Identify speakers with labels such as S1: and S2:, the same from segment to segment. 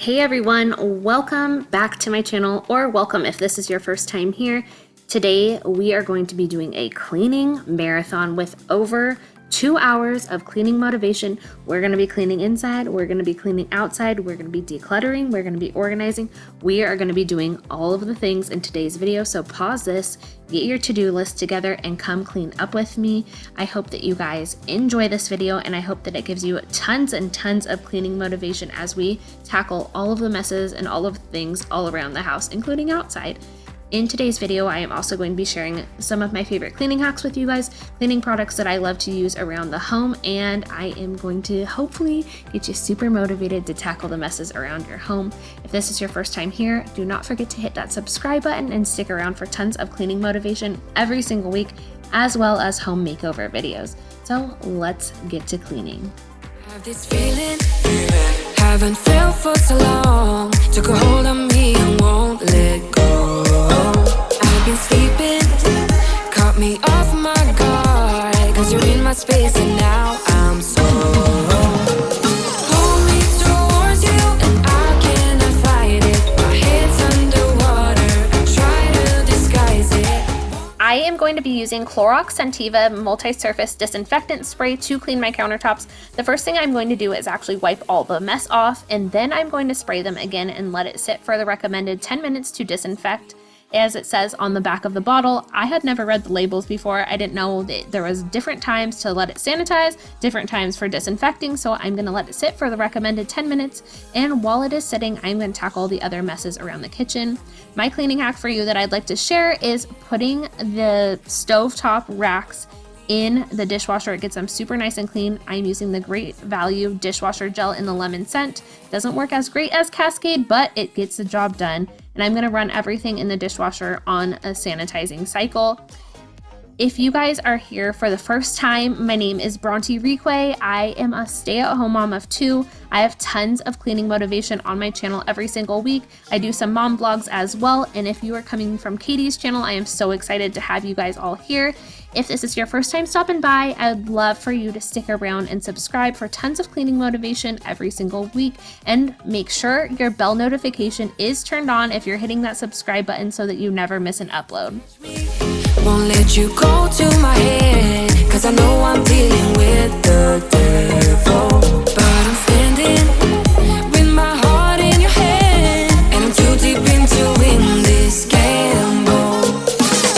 S1: Hey everyone, welcome back to my channel, or welcome if this is your first time here. Today we are going to be doing a cleaning marathon with over 2 hours of cleaning motivation. We're going to be cleaning inside, we're going to be cleaning outside, we're going to be decluttering, we're going to be organizing. We are going to be doing all of the things in today's video, so pause this, get your to-do list together, and come clean up with me. I hope that you guys enjoy this video, and I hope that it gives you tons and tons of cleaning motivation as we tackle all of the messes and all of the things all around the house, including outside. In today's video, I am also going to be sharing some of my favorite cleaning hacks with you guys, cleaning products that I love to use around the home, and I am going to hopefully get you super motivated to tackle the messes around your home. If this is your first time here, do not forget to hit that subscribe button and stick around for tons of cleaning motivation every single week, as well as home makeover videos. So let's get to cleaning.
S2: I have this feeling, haven't felt for so long, took a hold on me and won't let go. I've been sleeping, caught me off my guard, cause you're in my space and now I'm so hold me towards you and I cannot fight it. My head's underwater, I try to disguise it.
S1: I am going to be using Clorox Scentiva multi-surface disinfectant spray to clean my countertops. The first thing I'm going to do is actually wipe all the mess off, and then I'm going to spray them again and let it sit for the recommended 10 minutes to disinfect. As it says on the back of the bottle, I had never read the labels before. I didn't know that there was different times to let it sanitize, different times for disinfecting, so I'm going to let it sit for the recommended 10 minutes, and while it is sitting, I'm going to tackle the other messes around the kitchen. My cleaning hack for you that I'd like to share is putting the stovetop racks in the dishwasher. It gets them super nice and clean. I'm using the Great Value dishwasher gel in the lemon scent. Doesn't work as great as Cascade, but it gets the job done. And I'm gonna run everything in the dishwasher on a sanitizing cycle. If you guys are here for the first time, my name is Bronte. I am a stay-at-home mom of 2. I have tons of cleaning motivation on my channel every single week. I do some mom vlogs as well, and if you are coming from Katie's channel, I am so excited to have you guys all here. If this is your first time stopping by, I would love for you to stick around and subscribe for tons of cleaning motivation every single week, and make sure your bell notification is turned on if you're hitting that subscribe button so that you never miss an upload.
S2: Won't let you go to my head, cause I know I'm dealing with the devil. But I'm standing with my heart in your hand, and I'm too deep into win this gamble.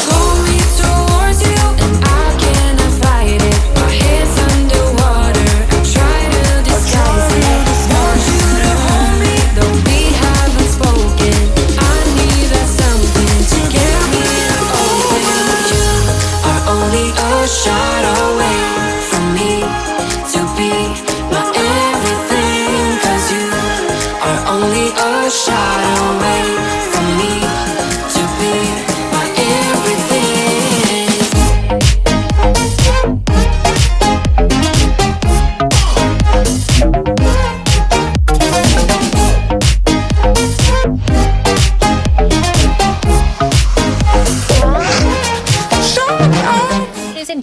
S2: Hold me towards you and I cannot fight it. My head's underwater, I try to disguise it. Want you to hold me, though we haven't spoken. I need that something to get me open. Only a shot away from me to be my everything, cause you are only a shot away from me to be my everything.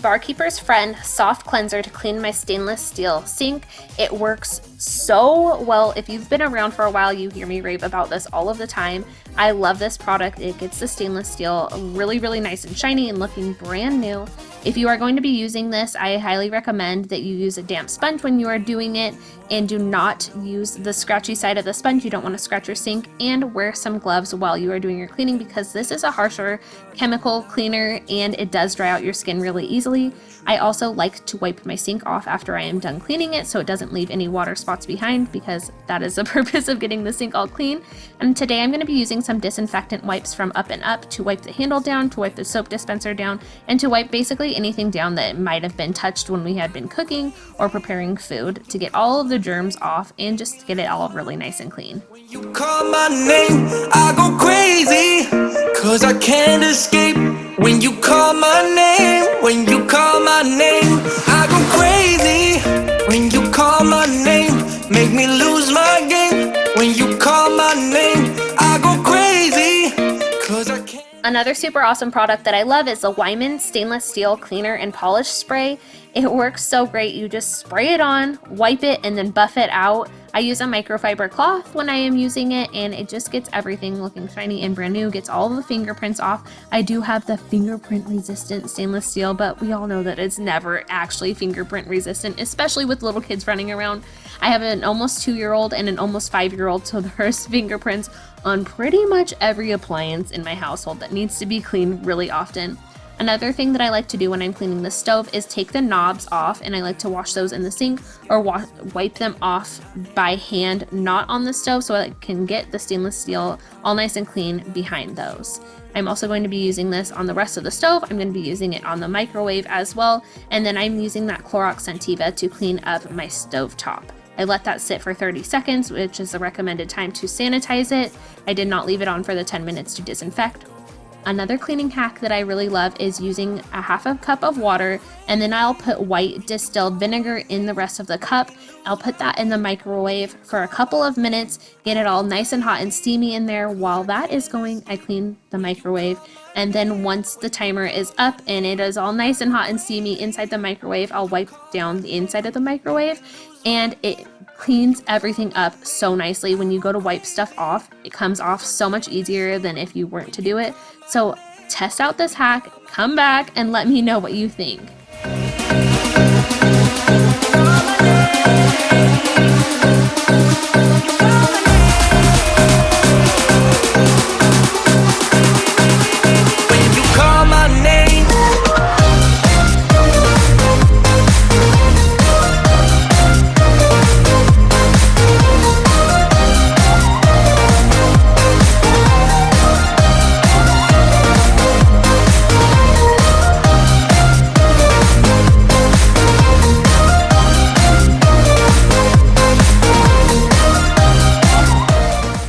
S1: Barkeeper's Friend soft cleanser to clean my stainless steel sink. It works so well. If you've been around for a while, you hear me rave about this all of the time. I love this product. It gets the stainless steel really, really nice and shiny and looking brand new. If you are going to be using this, I highly recommend that you use a damp sponge when you are doing it, and do not use the scratchy side of the sponge. You don't want to scratch your sink, and wear some gloves while you are doing your cleaning because this is a harsher chemical cleaner and it does dry out your skin really easily. I also like to wipe my sink off after I am done cleaning it so it doesn't leave any water spots behind, because that is the purpose of getting the sink all clean. And today I'm going to be using some disinfectant wipes from Up and Up to wipe the handle down, to wipe the soap dispenser down, and to wipe basically anything down that might have been touched when we had been cooking or preparing food, to get all of the germs off and just get it all really nice and clean.
S3: When you call my name, I go crazy, cause I can't escape. When you call my name, when you call my name, I go crazy. When you call my name, make me lose my game. When you call my name, I go crazy, cause I can't.
S1: Another super awesome product that I love is the Wyman Stainless Steel Cleaner and Polish Spray. It works so great. You just spray it on, wipe it, and then buff it out. I use a microfiber cloth when I am using it, and it just gets everything looking shiny and brand new, gets all the fingerprints off. I do have the fingerprint resistant stainless steel, but we all know that it's never actually fingerprint resistant, especially with little kids running around. I have an almost 2-year-old and an almost 5-year-old, so there's fingerprints on pretty much every appliance in my household that needs to be cleaned really often. Another thing that I like to do when I'm cleaning the stove is take the knobs off, and I like to wash those in the sink or wipe them off by hand, not on the stove, so I can get the stainless steel all nice and clean behind those. I'm also going to be using this on the rest of the stove. I'm going to be using it on the microwave as well, and then I'm using that Clorox Scentiva to clean up my stove top. I let that sit for 30 seconds, which is the recommended time to sanitize it. I did not leave it on for the 10 minutes to disinfect. Another cleaning hack that I really love is using a half a cup of water, and then I'll put white distilled vinegar in the rest of the cup. I'll put that in the microwave for a couple of minutes, get it all nice and hot and steamy in there. While that is going, I clean the microwave, and then once the timer is up and it is all nice and hot and steamy inside the microwave, I'll wipe down the inside of the microwave, and it cleans everything up so nicely. When you go to wipe stuff off, it comes off so much easier than if you weren't to do it. So test out this hack, come back and let me know what you think.
S3: When you call my name,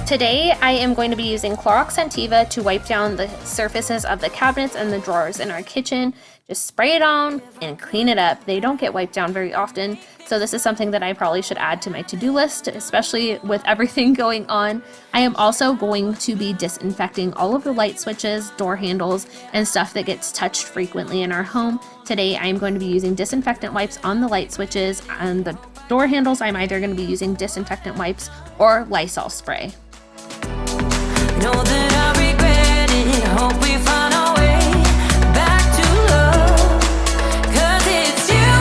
S1: Today, I am going to be using Clorox Scentiva to wipe down the surfaces of the cabinets and the drawers in our kitchen. Just spray it on and clean it up. They don't get wiped down very often, so this is something that I probably should add to my to-do list, especially with everything going on. I am also going to be disinfecting all of the light switches, door handles, and stuff that gets touched frequently in our home. Today, I am going to be using disinfectant wipes on the light switches, and the door handles, I'm either going to be using disinfectant wipes or Lysol spray.
S2: Know that I regret it. Hope we find our way back to love. 'Cause it's you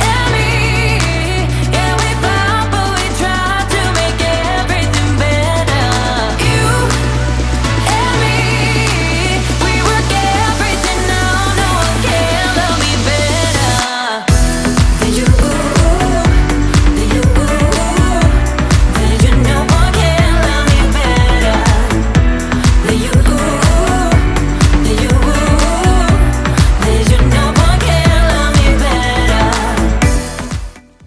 S2: and me. Yeah, we fought, but we tried to make everything better. You and me. We work everything out. No one can love me better than you. Than you. Than you. No one can love me better.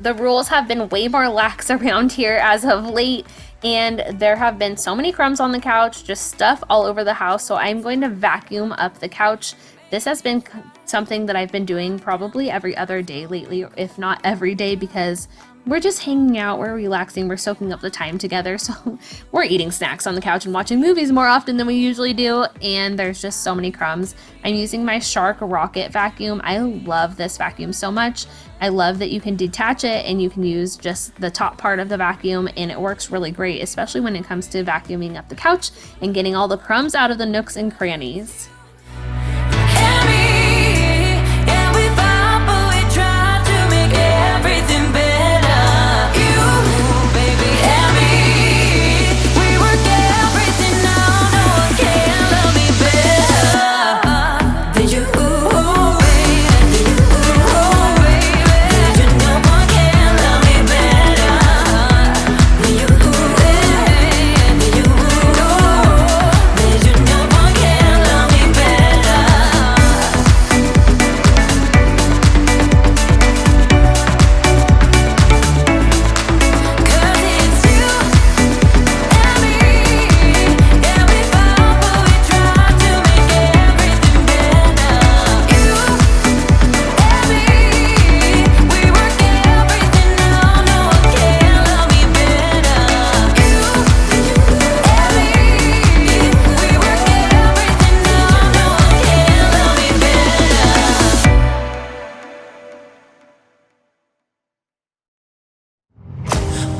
S1: The rules have been way more lax around here as of late, and there have been so many crumbs on the couch, just stuff all over the house, so I'm going to vacuum up the couch. This has been something that I've been doing probably every other day lately, if not every day, because we're just hanging out, we're relaxing, we're soaking up the time together, so we're eating snacks on the couch and watching movies more often than we usually do, and there's just so many crumbs. I'm using my Shark Rocket vacuum. I love this vacuum so much. I love that you can detach it and you can use just the top part of the vacuum, and it works really great, especially when it comes to vacuuming up the couch and getting all the crumbs out of the nooks and crannies.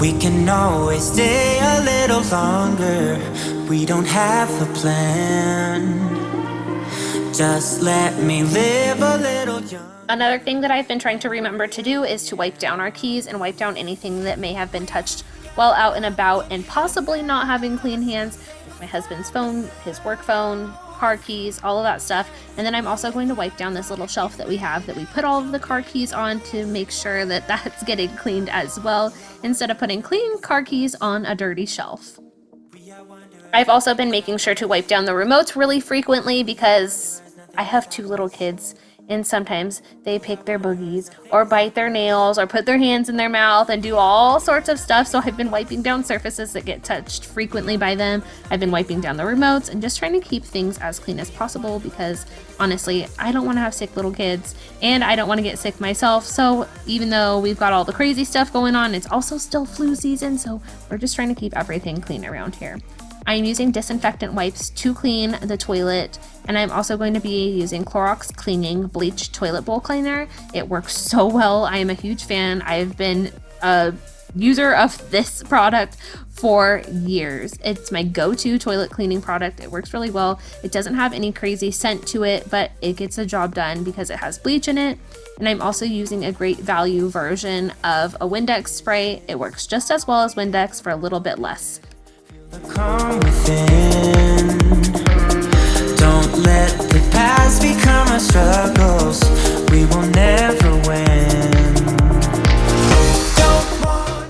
S3: We can always stay a little longer. We don't have a plan. Just let me live a little young.
S1: Another thing that I've been trying to remember to do is to wipe down our keys and wipe down anything that may have been touched while out and about and possibly not having clean hands. My husband's phone, his work phone, car keys, all of that stuff. And then I'm also going to wipe down this little shelf that we have that we put all of the car keys on to make sure that that's getting cleaned as well, instead of putting clean car keys on a dirty shelf. I've also been making sure to wipe down the remotes really frequently because I have 2 little kids, and sometimes they pick their boogies or bite their nails or put their hands in their mouth and do all sorts of stuff. So I've been wiping down surfaces that get touched frequently by them. I've been wiping down the remotes and just trying to keep things as clean as possible because honestly, I don't want to have sick little kids and I don't want to get sick myself. So even though we've got all the crazy stuff going on, it's also still flu season. So we're just trying to keep everything clean around here. I am using disinfectant wipes to clean the toilet, and I'm also going to be using Clorox Cleaning Bleach Toilet Bowl Cleaner. It works so well. I am a huge fan. I've been a user of this product for years. It's my go-to toilet cleaning product. It works really well. It doesn't have any crazy scent to it, but it gets the job done because it has bleach in it. And I'm also using a great value version of a Windex spray. It works just as well as Windex for a little bit less.
S3: Come within. Don't let the past become our struggles. We will never win.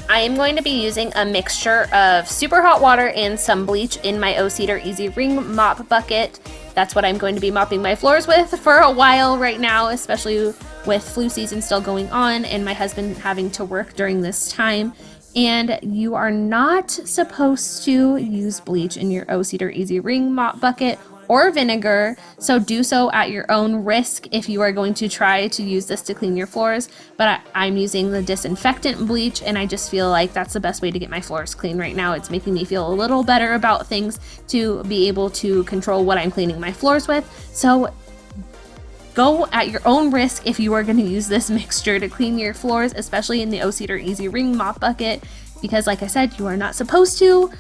S1: I am going to be using a mixture of super hot water and some bleach in my O-Cedar Easy Ring mop bucket. That's what I'm going to be mopping my floors with for a while right now, especially with flu season still going on and my husband having to work during this time. And you are not supposed to use bleach in your O-Cedar Easy Ring mop bucket or vinegar, so do so at your own risk if you are going to try to use this to clean your floors. But I'm using the disinfectant bleach, and I just feel like that's the best way to get my floors clean right now. It's making me feel a little better about things to be able to control what I'm cleaning my floors with. So go at your own risk if you are going to use this mixture to clean your floors, especially in the O-Cedar Easy Ring mop bucket, because like I said, you are not supposed to,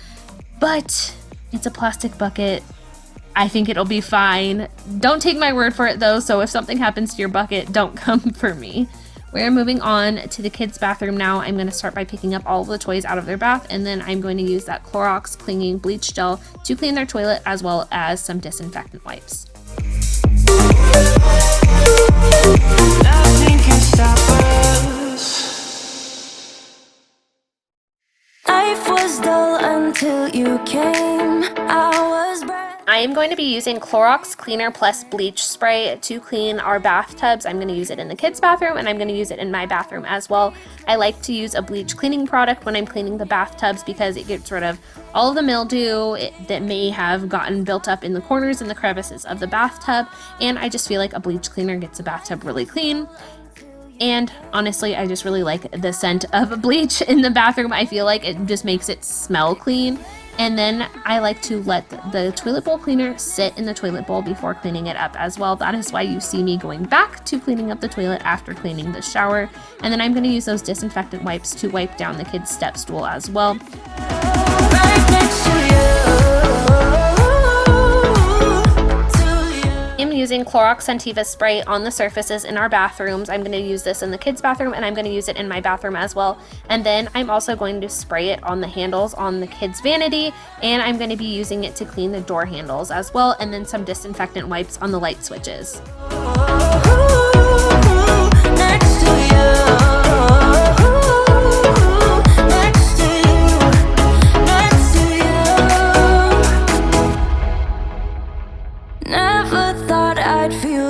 S1: but it's a plastic bucket. I think it'll be fine. Don't take my word for it though, so if something happens to your bucket, don't come for me. We're moving on to the kids' bathroom now. I'm going to start by picking up all of the toys out of their bath, and then I'm going to use that Clorox Cleaning Bleach Gel to clean their toilet, as well as some disinfectant wipes.
S3: Nothing can stop us.
S2: Life was dull until you came.
S1: I am going to be using Clorox Cleaner Plus Bleach Spray to clean our bathtubs. I'm going to use it in the kids' bathroom, and I'm going to use it in my bathroom as well. I like to use a bleach cleaning product when I'm cleaning the bathtubs because it gets rid of all of the mildew that may have gotten built up in the corners and the crevices of the bathtub, and I just feel like a bleach cleaner gets the bathtub really clean. And honestly, I just really like the scent of bleach in the bathroom. I feel like it just makes it smell clean. And then I like to let the toilet bowl cleaner sit in the toilet bowl before cleaning it up as well. That is why you see me going back to cleaning up the toilet after cleaning the shower. And then I'm going to use those disinfectant wipes to wipe down the kids' step stool as well.
S2: Right next to
S1: I'm using Clorox Scentiva spray on the surfaces in our bathrooms. I'm going to use this in the kids' bathroom, and I'm going to use it in my bathroom as well. And then I'm also going to spray it on the handles on the kids' vanity, and I'm going to be using it to clean the door handles as well, and then some disinfectant wipes on the light switches.
S2: next to you.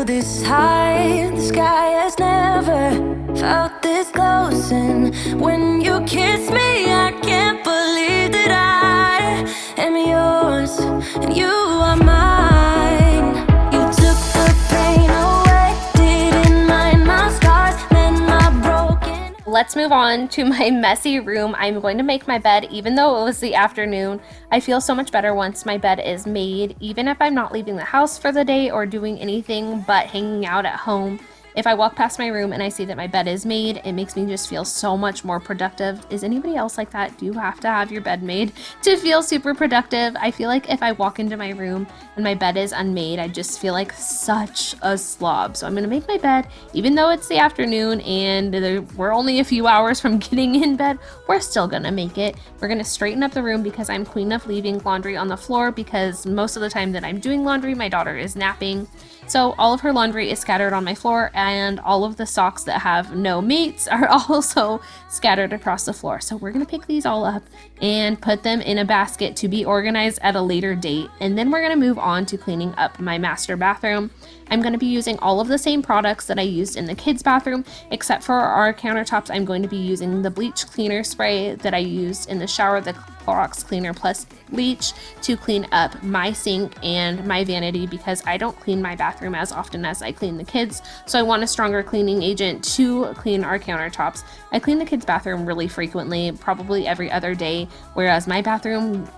S2: This high, the sky has never felt this close, and when you kiss me, I can't believe that I am yours and you are mine. You took the pain away, didn't mind my scars, and my broken.
S1: Let's move on to my messy room. I'm going to make my bed, even though it was the afternoon. I feel so much better once my bed is made, even if I'm not leaving the house for the day or doing anything but hanging out at home. If I walk past my room and I see that my bed is made, it makes me just feel so much more productive. Is anybody else like that? Do you have to have your bed made to feel super productive? I feel like if I walk into my room and my bed is unmade, I just feel like such a slob. So I'm gonna make my bed, even though it's the afternoon and we're only a few hours from getting in bed, we're still gonna make it. We're gonna straighten up the room because I'm queen of leaving laundry on the floor, because most of the time that I'm doing laundry, my daughter is napping. So all of her laundry is scattered on my floor, and all of the socks that have no mates are also scattered across the floor. So we're gonna pick these all up and put them in a basket to be organized at a later date. And then we're gonna move on to cleaning up my master bathroom. I'm going to be using all of the same products that I used in the kids' bathroom, except for our countertops. I'm going to be using the bleach cleaner spray that I used in the shower, the Clorox Cleaner Plus bleach, to clean up my sink and my vanity, because I don't clean my bathroom as often as I clean the kids. So I want a stronger cleaning agent to clean our countertops. I clean the kids' bathroom really frequently, probably every other day, whereas my bathroom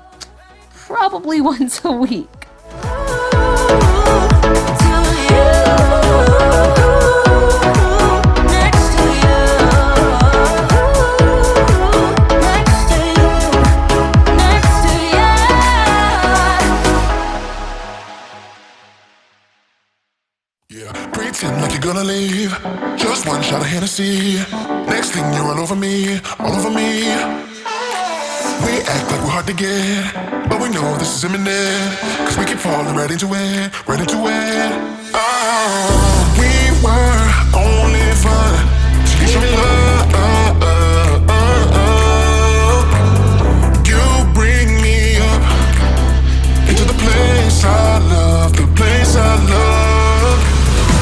S1: probably once a week.
S4: Pretend like you're gonna leave. Just one shot of Hennessy. Next thing you're all over me, all over me. We act like we're hard to get, but we know this is imminent. Cause we keep falling right into it, right into it. Oh, we were only fun till you show me love. You bring me up into the place I love, the place I love.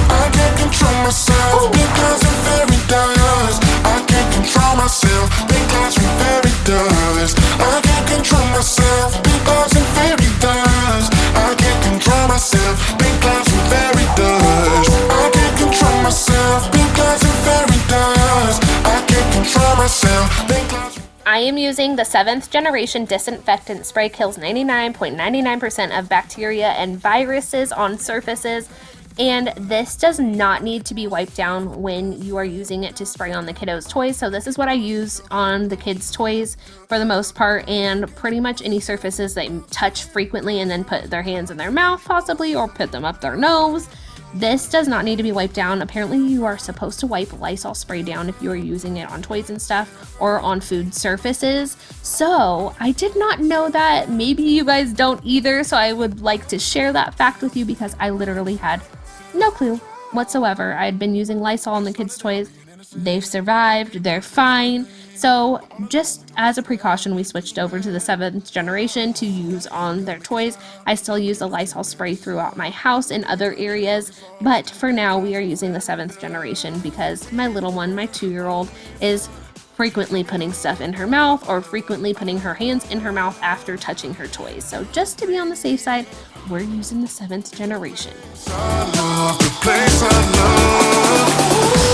S4: I can't control myself because I'm very dust. I can't control myself because I'm very dust. I can't control myself because I'm very dust. I can't control myself because I'm very dust. I can't control myself because I'm very dust. I can't control myself because
S1: I am using the 7th generation disinfectant spray. Kills 99.99% of bacteria and viruses on surfaces. And this does not need to be wiped down when you are using it to spray on the kiddos' toys. So this is what I use on the kids' toys for the most part, and pretty much any surfaces they touch frequently and then put their hands in their mouth possibly, or put them up their nose. This does not need to be wiped down. Apparently you are supposed to wipe Lysol spray down if you are using it on toys and stuff or on food surfaces. So I did not know that. Maybe you guys don't either. So I would like to share that fact with you, because I literally had no clue whatsoever. I had been using Lysol on the kids' toys. They've survived. They're fine. So just as a precaution, we switched over to the 7th generation to use on their toys. I still use the Lysol spray throughout my house in other areas, but for now we are using the 7th generation because my little one, my 2-year-old, is frequently putting stuff in her mouth or frequently putting her hands in her mouth after touching her toys. So just to be on the safe side, we're using the 7th generation.
S4: I love the place I love.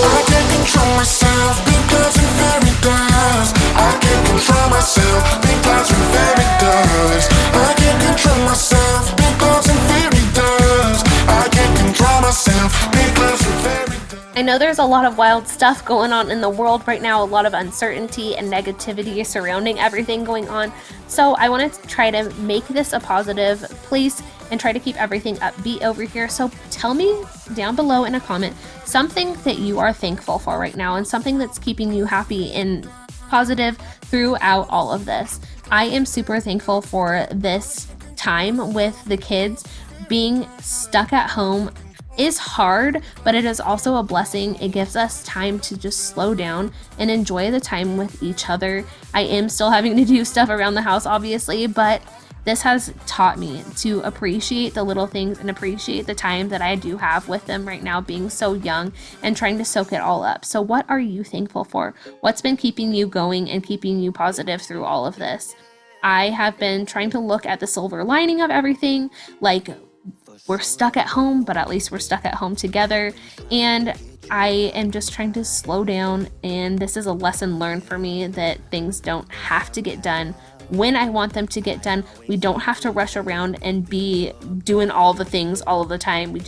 S4: I can't control myself because I'm very dust. I can't control myself because I'm very dust. I can't control myself because I'm very dust. I can't control myself because I'm very dust.
S1: I know there's a lot of wild stuff going on in the world right now, a lot of uncertainty and negativity surrounding everything going on. So I want to try to make this a positive place and try to keep everything upbeat over here. So tell me down below in a comment something that you are thankful for right now and something that's keeping you happy and positive throughout all of this. I am super thankful for this time with the kids. Being stuck at home is hard, but it is also a blessing. It gives us time to just slow down and enjoy the time with each other. I am still having to do stuff around the house, obviously, but this has taught me to appreciate the little things and appreciate the time that I do have with them right now, being so young and trying to soak it all up. So what are you thankful for? What's been keeping you going and keeping you positive through all of this? I have been trying to look at the silver lining of everything, like we're stuck at home, but at least we're stuck at home together. And I am just trying to slow down. And this is a lesson learned for me that things don't have to get done when I want them to get done. We don't have to rush around and be doing all the things all of the time. We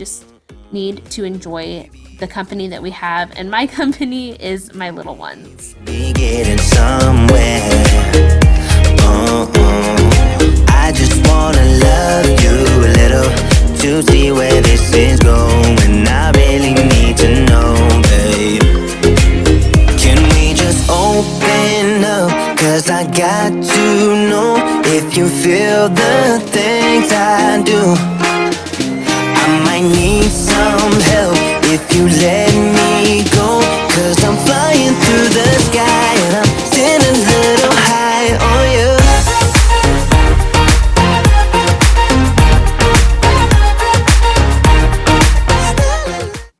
S1: need to enjoy the company that we have, and my company is my little ones.
S5: Be getting somewhere. I just wanna love you a little to see where this is going. I really need to know, babe. Can we just open up? 'Cause I got to know if you feel the things I do. I might need some help if you let me go. 'Cause I'm flying through the sky and I'm sitting a little high on you.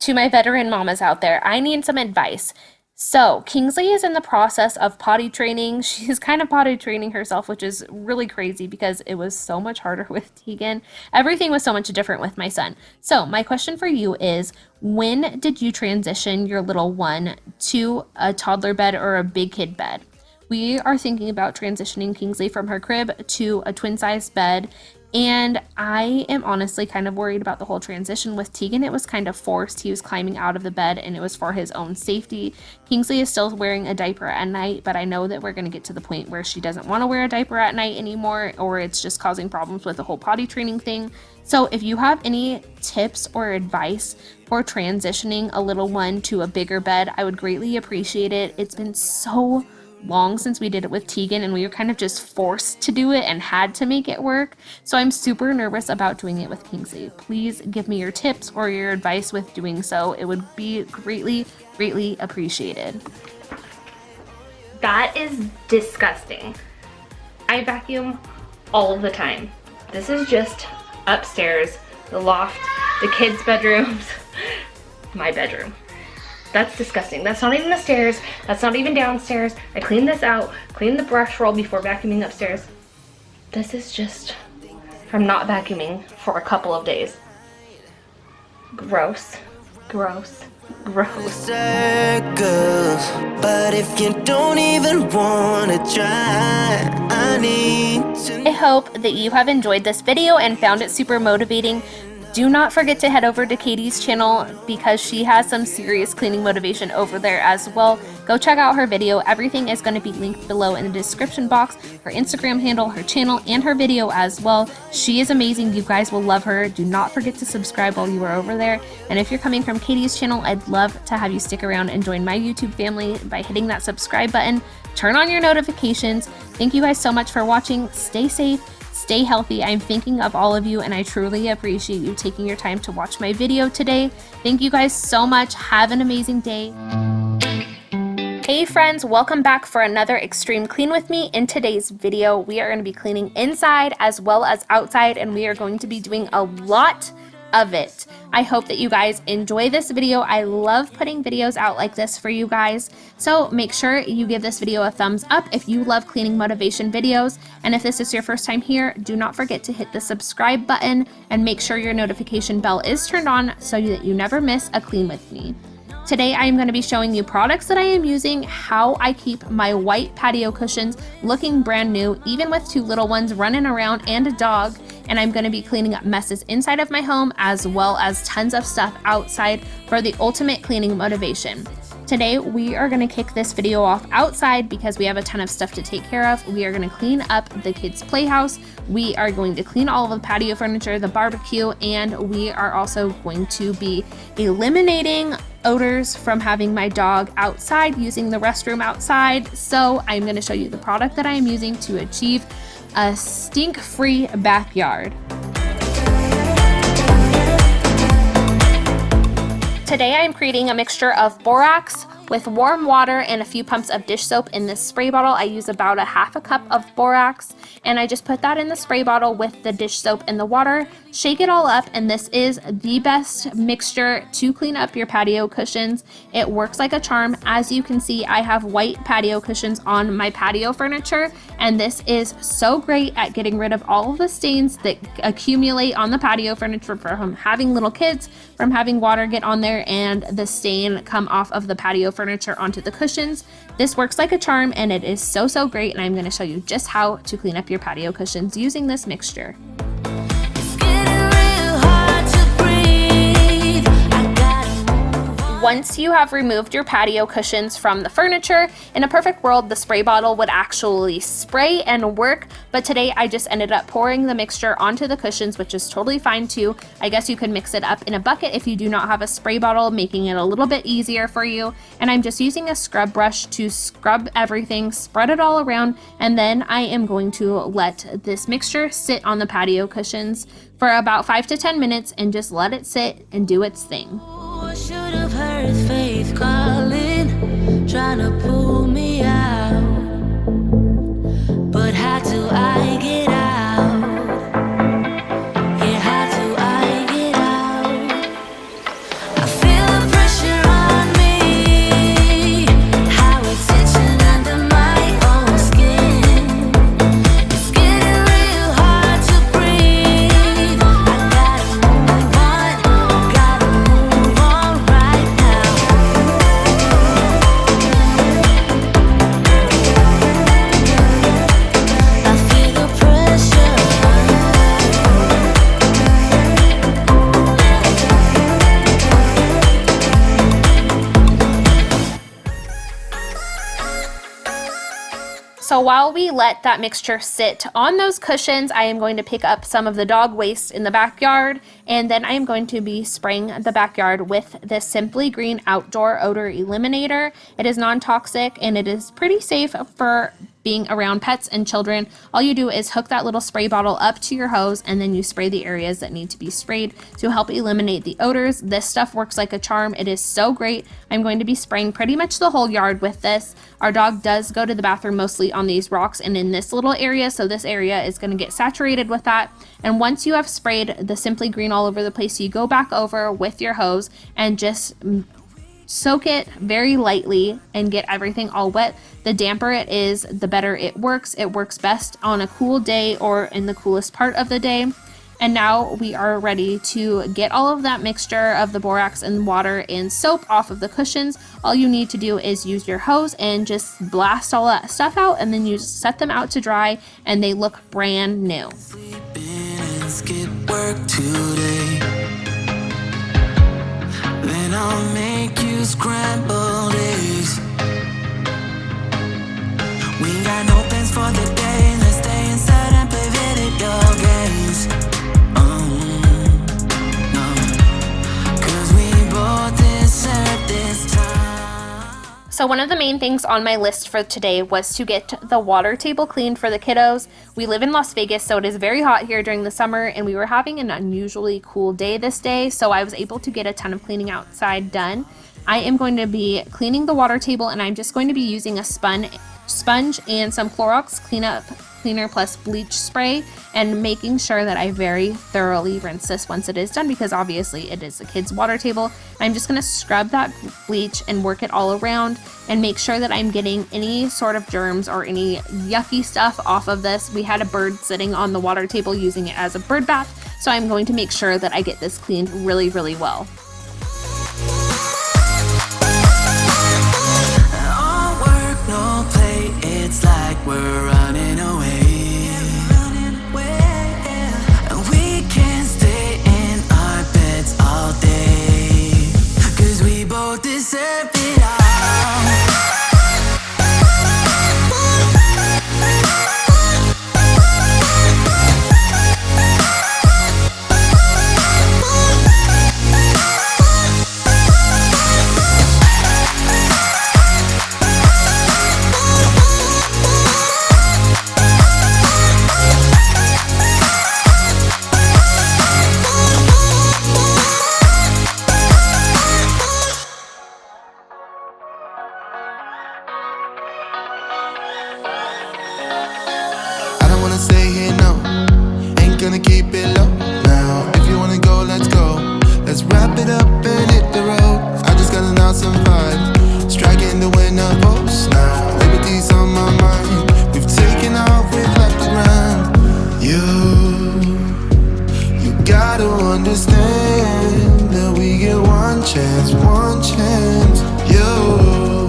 S1: To my veteran mamas out there, I need some advice. So Kingsley is in the process of potty training. She's kind of potty training herself, which is really crazy because it was so much harder with Tegan. Everything was so much different with my son. So my question for you is, when did you transition your little one to a toddler bed or a big kid bed? We are thinking about transitioning Kingsley from her crib to a twin size bed. And I am honestly kind of worried about the whole transition. With Tegan, it was kind of forced. He was climbing out of the bed and it was for his own safety. Kingsley is still wearing a diaper at night, but I know that we're going to get to the point where she doesn't want to wear a diaper at night anymore, or it's just causing problems with the whole potty training thing. So if you have any tips or advice for transitioning a little one to a bigger bed, I would greatly appreciate it. It's been so long since we did it with Tegan, and we were kind of just forced to do it and had to make it work. So I'm super nervous about doing it with Kingsley. Please give me your tips or your advice with doing so. It would be greatly, greatly appreciated. That is disgusting. I vacuum all the time. This is just upstairs, the loft, the kids' bedrooms, my bedroom. That's disgusting. That's not even the stairs. That's not even downstairs. I cleaned this out, cleaned the brush roll before vacuuming upstairs. This is just from not vacuuming for a couple of days. Gross, gross, gross.
S5: Circles, but if you don't even wanna try, I need to.
S1: I hope that you have enjoyed this video and found it super motivating. Do not forget to head over to Katie's channel because she has some serious cleaning motivation over there as well. Go check out her video. Everything is going to be linked below in the description box. Her Instagram handle, her channel, and her video as well. She is amazing. You guys will love her. Do not forget to subscribe while you are over there. And if you're coming from Katie's channel, I'd love to have you stick around and join my YouTube family by hitting that subscribe button. Turn on your notifications. Thank you guys so much for watching. Stay safe. Stay healthy. I'm thinking of all of you, and I truly appreciate you taking your time to watch my video today. Thank you guys so much. Have an amazing day. Hey friends, welcome back for another extreme clean with me. In today's video, we are going to be cleaning inside as well as outside, and we are going to be doing a lot of it. I hope that you guys enjoy this video. I love putting videos out like this for you guys. So make sure you give this video a thumbs up if you love cleaning motivation videos. And if this is your first time here, do not forget to hit the subscribe button and make sure your notification bell is turned on so that you never miss a clean with me. Today I am going to be showing you products that I am using, how I keep my white patio cushions looking brand new, even with two little ones running around and a dog, and I'm going to be cleaning up messes inside of my home as well as tons of stuff outside for the ultimate cleaning motivation. Today we are going to kick this video off outside because we have a ton of stuff to take care of. We are going to clean up the kids' playhouse. We are going to clean all of the patio furniture, the barbecue, and we are also going to be eliminating odors from having my dog outside, using the restroom outside. So I'm going to show you the product that I am using to achieve a stink-free backyard. Today I'm creating a mixture of borax with warm water and a few pumps of dish soap in this spray bottle. I use about a half a cup of borax, and I just put that in the spray bottle with the dish soap and the water, shake it all up, and this is the best mixture to clean up your patio cushions. It works like a charm. As you can see, I have white patio cushions on my patio furniture, and this is so great at getting rid of all of the stains that accumulate on the patio furniture from having little kids, from having water get on there and the stain come off of the patio furniture onto the cushions. This works like a charm, and it is so great, and I'm going to show you just how to clean up your patio cushions using this mixture.
S2: It's getting real hard to breathe.
S1: Once you have removed your patio cushions from the furniture, in a perfect world, the spray bottle would actually spray and work, but today I just ended up pouring the mixture onto the cushions, which is totally fine too. I guess you could mix it up in a bucket if you do not have a spray bottle, making it a little bit easier for you. And I'm just using a scrub brush to scrub everything, spread it all around, and then I am going to let this mixture sit on the patio cushions for about 5 to 10 minutes and just let it sit and do its thing.
S2: I should have heard faith calling, trying to pull me out. But how do I get out? Yeah, how do I get out? I feel the pressure on me, how it's itching under my own skin. It's getting real hard to breathe. I gotta move on right now. I feel the pressure.
S1: So while we let that mixture sit on those cushions, I am going to pick up some of the dog waste in the backyard, and then I am going to be spraying the backyard with this Simply Green Outdoor Odor Eliminator. It is non-toxic and it is pretty safe for being around pets and children. All you do is hook that little spray bottle up to your hose, and then you spray the areas that need to be sprayed to help eliminate the odors. This stuff works like a charm. It is so great. I'm going to be spraying pretty much the whole yard with this. Our dog does go to the bathroom mostly on these rocks and in this little area, so this area is going to get saturated with that. And once you have sprayed the Simply Green all over the place, you go back over with your hose and just soak it very lightly and get everything all wet. The damper it is, the better it works. It works best on a cool day or in the coolest part of the day. And now we are ready to get all of that mixture of the borax and water and soap off of the cushions. All you need to do is use your hose and just blast all that stuff out, and then you just set them out to dry and they look brand new.
S5: Skip work today. Then I'll make you scrambled eggs. We got no plans for the day. Let's stay inside and play video games. No, 'cause we both deserve this time.
S1: So one of the main things on my list for today was to get the water table cleaned for the kiddos. We live in Las Vegas, so it is very hot here during the summer, and we were having an unusually cool day this day, so I was able to get a ton of cleaning outside done. I am going to be cleaning the water table, and I'm just going to be using a sponge and some Clorox cleaner plus bleach spray, and making sure that I very thoroughly rinse this once it is done, because obviously it is a kid's water table. I'm just going to scrub that bleach and work it all around and make sure that I'm getting any sort of germs or any yucky stuff off of this. We had a bird sitting on the water table using it as a bird bath, so I'm going to make sure that I get this cleaned really, really well.
S5: All work, no play, it's like we're running away. And we can't stay in our beds all day, 'cause we both deserve it all.
S4: Stay here, no, ain't gonna keep it low now. If you wanna go, let's go. Let's wrap it up and hit the road. I just got an awesome vibe, striking the winner post now. Liberty's on my mind. We've taken off, we've left the ground. You gotta understand that we get one chance, one chance. You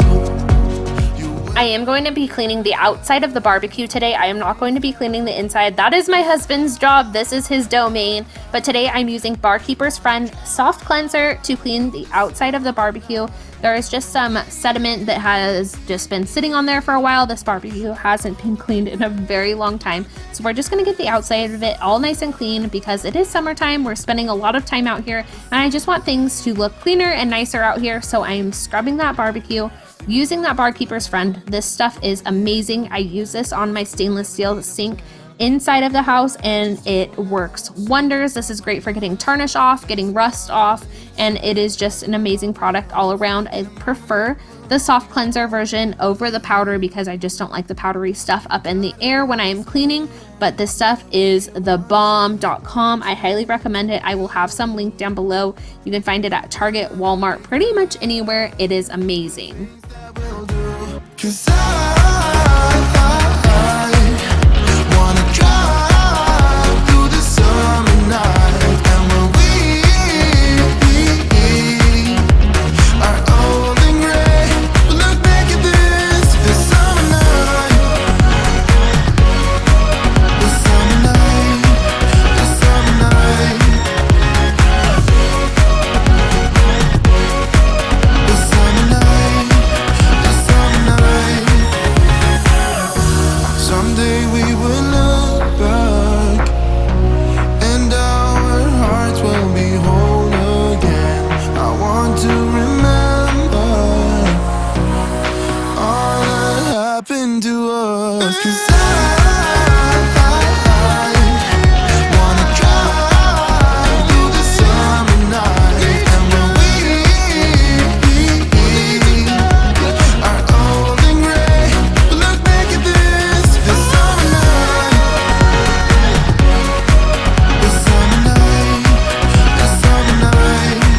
S1: I am going to be cleaning the outside of the barbecue today. I am not going to be cleaning the inside. That is my husband's job. This is his domain. But today I'm using Barkeeper's Friend Soft Cleanser to clean the outside of the barbecue. There is just some sediment that has just been sitting on there for a while. This barbecue hasn't been cleaned in a very long time. So we're just going to get the outside of it all nice and clean because it is summertime. We're spending a lot of time out here and I just want things to look cleaner and nicer out here. So I am scrubbing that barbecue using that Barkeeper's Friend. This stuff is amazing. I use this on my stainless steel sink inside of the house and it works wonders. This is great for getting tarnish off, getting rust off, and it is just an amazing product all around. I prefer the soft cleanser version over the powder because I just don't like the powdery stuff up in the air when I am cleaning, but this stuff is thebomb.com. I highly recommend it. I will have some linked down below. You can find it at Target, Walmart, pretty much anywhere. It is amazing.
S4: 'Cause I wanna drive through the summer night, and when we are old and gray, we'll look back at this summer night, the summer night, the summer night, the summer night, the summer night. Someday we will look back and our hearts will be whole again. I want to remember all that happened to us. 'Cause I wanna drive through the summer night, and when we are old and gray, we'll look back at this summer night, the summer night, the summer night.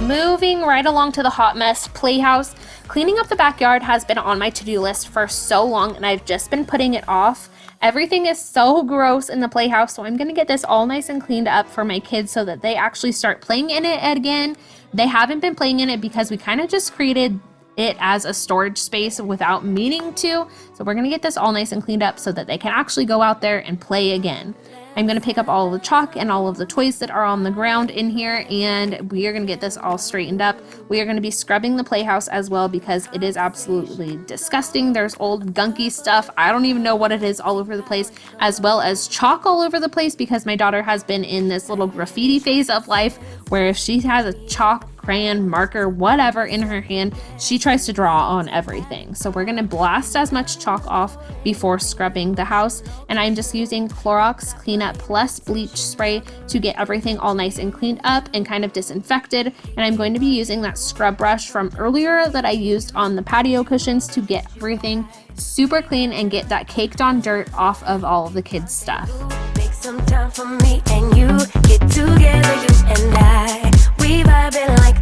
S1: Moving right along to the hot mess, Playhouse. Cleaning up the backyard has been on my to-do list for so long and I've just been putting it off. Everything is so gross in the Playhouse, so I'm going to get this all nice and cleaned up for my kids so that they actually start playing in it again. They haven't been playing in it because we kind of just created it as a storage space without meaning to. So we're going to get this all nice and cleaned up so that they can actually go out there and play again. I'm going to pick up all of the chalk and all of the toys that are on the ground in here, and we are going to get this all straightened up. We are going to be scrubbing the Playhouse as well because it is absolutely disgusting. There's old gunky stuff. I don't even know what it is all over the place, as well as chalk all over the place because my daughter has been in this little graffiti phase of life where if she has a chalk, crayon, marker, whatever in her hand, she tries to draw on everything. So we're going to blast as much chalk off before scrubbing the house. And I'm just using Clorox Cleanup Plus bleach spray to get everything all nice and cleaned up and kind of disinfected. And I'm going to be using that scrub brush from earlier that I used on the patio cushions to get everything super clean and get that caked on dirt off of all of the kids' stuff.
S2: Make some time for me and you. Get together, you and I. We vibing like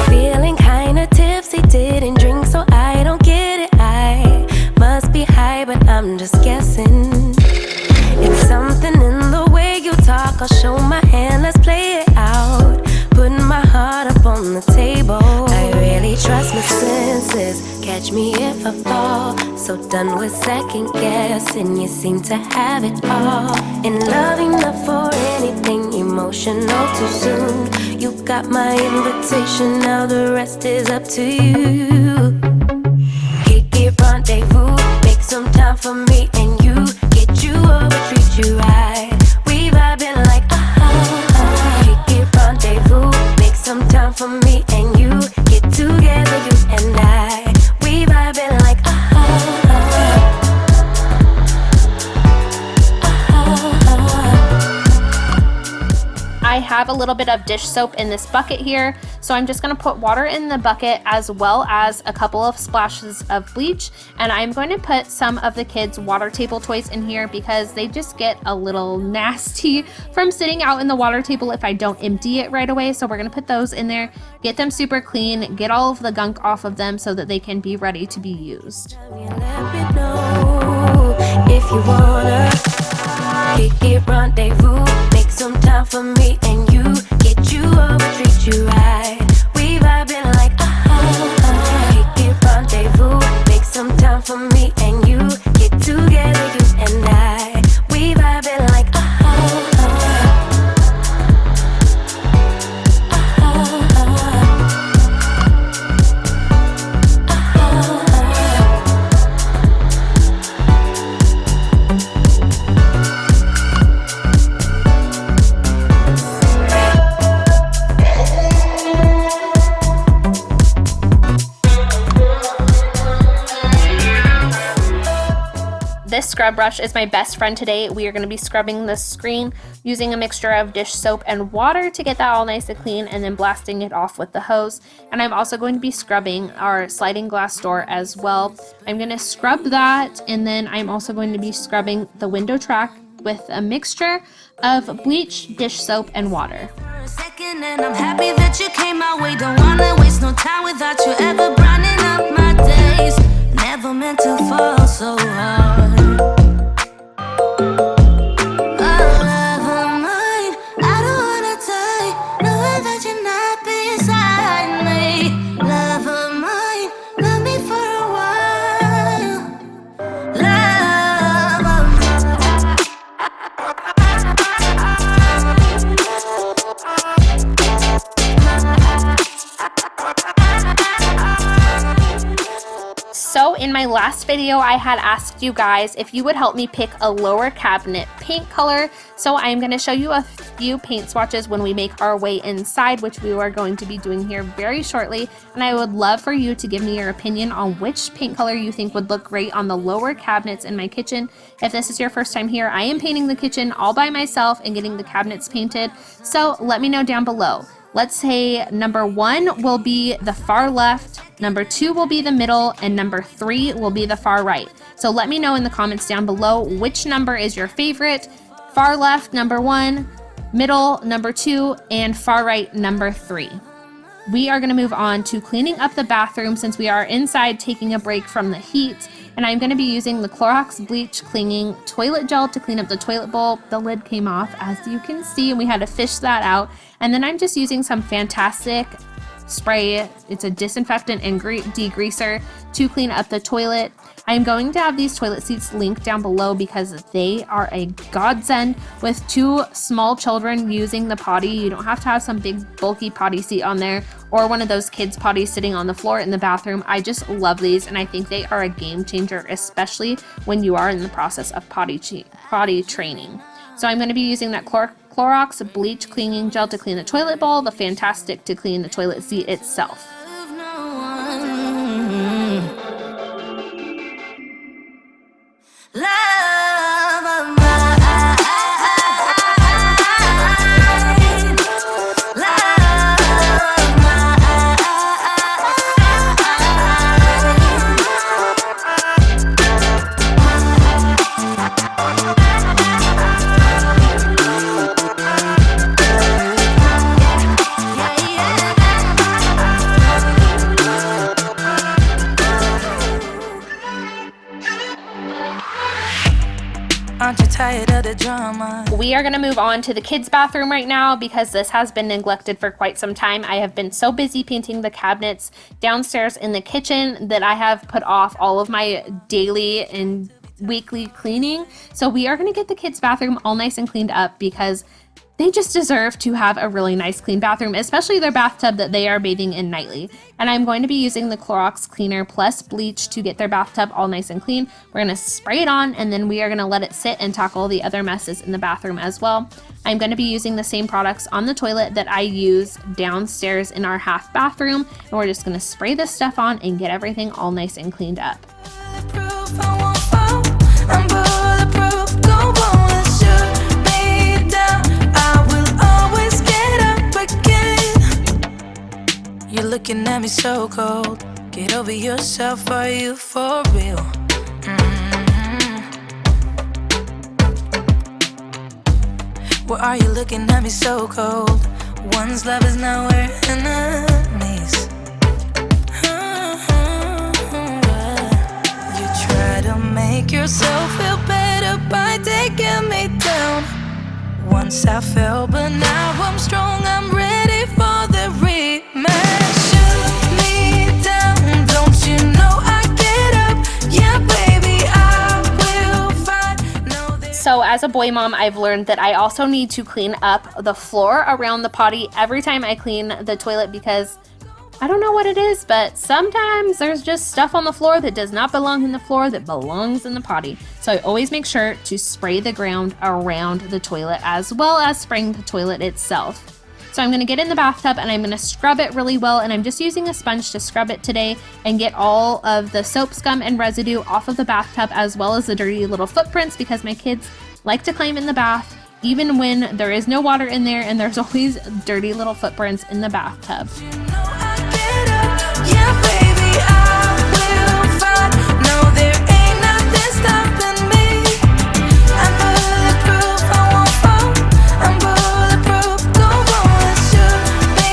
S2: feeling kinda tipsy, didn't drink so I don't get it. I must be high, but I'm just guessing. It's something in the way you talk. I'll show my hand, let's play it out. Putting my heart up on the table. I really trust my senses. Catch me if I fall. So done with second guessing. You seem to have it all. In love enough for anything. Emotional too soon. You got my invitation. Now the rest is up to you. Kick it, rendezvous. Make some time for me and you. Get you over, treat you right. We vibing like kick it, rendezvous. Make some time for me and you. Get together, you and I. We vibing like
S1: I have a little bit of dish soap in this bucket here, so I'm just going to put water in the bucket as well as a couple of splashes of bleach, and I'm going to put some of the kids' water table toys in here because they just get a little nasty from sitting out in the water table if I don't empty it right away. So we're going to put those in there, get them super clean, get all of the gunk off of them so that they can be ready to be used.
S2: Let me know if you wanna get rendezvous, make some time for me and you, get you over, treat you right. We vibing like get rendezvous, make some time for me and you, get together, you and I. We vibing like
S1: This scrub brush is my best friend today. We are going to be scrubbing the screen using a mixture of dish soap and water to get that all nice and clean, and then blasting it off with the hose. And I'm also going to be scrubbing our sliding glass door as well. I'm going to scrub that, and then I'm also going to be scrubbing the window track with a mixture of bleach, dish soap, and water.
S2: Second, and I'm happy that you came my way. Don't wanna waste no time without you ever brightening up my days. Never meant to fall so hard.
S1: So in my last video, I had asked you guys if you would help me pick a lower cabinet paint color. So I'm going to show you a few paint swatches when we make our way inside, which we are going to be doing here very shortly. And I would love for you to give me your opinion on which paint color you think would look great on the lower cabinets in my kitchen. If this is your first time here, I am painting the kitchen all by myself and getting the cabinets painted. So let me know down below. Let's say number 1 will be the far left, number 2 will be the middle, and number 3 will be the far right. So let me know in the comments down below which number is your favorite. Far left, number 1, middle, number 2, and far right, number 3. We are going to move on to cleaning up the bathroom since we are inside taking a break from the heat. And I'm going to be using the Clorox Bleach Clinging Toilet Gel to clean up the toilet bowl. The lid came off, as you can see, and we had to fish that out. And then I'm just using some fantastic spray. It's a disinfectant and degreaser to clean up the toilet. I'm going to have these toilet seats linked down below because they are a godsend with 2 small children using the potty. You don't have to have some big bulky potty seat on there or one of those kids potties sitting on the floor in the bathroom. I just love these, and I think they are a game changer, especially when you are in the process of potty training. So I'm going to be using that Clorox Bleach Cleaning Gel to clean the toilet bowl, the Fantastic to clean the toilet seat itself. We are going to move on to the kids' bathroom right now because this has been neglected for quite some time. I have been so busy painting the cabinets downstairs in the kitchen that I have put off all of my daily and weekly cleaning. So we are going to get the kids' bathroom all nice and cleaned up because they just deserve to have a really nice clean bathroom, especially their bathtub that they are bathing in nightly. And I'm going to be using the Clorox Cleaner plus bleach to get their bathtub all nice and clean. We're going to spray it on, and then we are going to let it sit and tackle the other messes in the bathroom as well. I'm going to be using the same products on the toilet that I use downstairs in our half bathroom, and we're just going to spray this stuff on and get everything all nice and cleaned up.
S2: Get looking at me so cold? Get over yourself, are you for real? Why are you looking at me so cold? One's love is now we're enemies. You try to make yourself feel better by taking me down. Once I fell, but now I'm strong, I'm ready for the rematch. Shoot me down, don't you know I get up? Yeah, baby, I will fight. No,
S1: So as a boy mom, I've learned that I also need to clean up the floor around the potty every time I clean the toilet, because I don't know what it is, but sometimes there's just stuff on the floor that does not belong in the floor that belongs in the potty. So I always make sure to spray the ground around the toilet as well as spraying the toilet itself. So I'm going to get in the bathtub and I'm going to scrub it really well, and I'm just using a sponge to scrub it today and get all of the soap scum and residue off of the bathtub, as well as the dirty little footprints, because my kids like to climb in the bath even when there is no water in there, and there's always dirty little footprints in the bathtub.
S2: yeah, baby, I will fight. No, there ain't nothing stopping me. I'm bulletproof, I won't fall. I'm bulletproof, go on, shoot me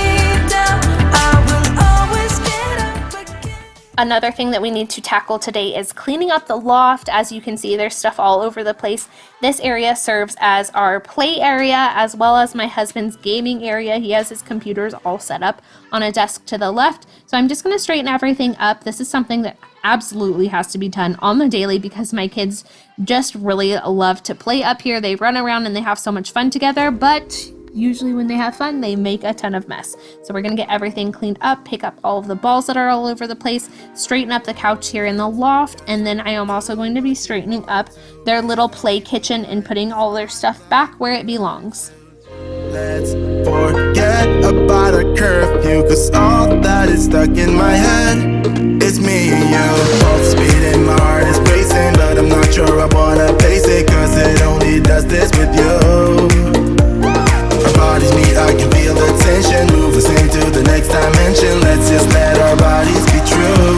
S2: down. I will always get up again.
S1: Another thing that we need to tackle today is cleaning up the loft. As you can see, there's stuff all over the place. This area serves as our play area as well as my husband's gaming area. He has his computers all set up on a desk to the left. So I'm just going to straighten everything up. This is something that absolutely has to be done on the daily because my kids just really love to play up here. They run around and they have so much fun together, but usually when they have fun, they make a ton of mess. So we're gonna get everything cleaned up, pick up all of the balls that are all over the place, straighten up the couch here in the loft, and then I am also going to be straightening up their little play kitchen and putting all their stuff back where it belongs.
S6: Let's forget about a curfew, cause all that is stuck in my head. It's me and you, both speeding, my heart is racing, but I'm not sure I wanna pace it, cause it only does this with you. Our bodies meet, I can feel the tension, move us into the next dimension. Let's just let our bodies be true.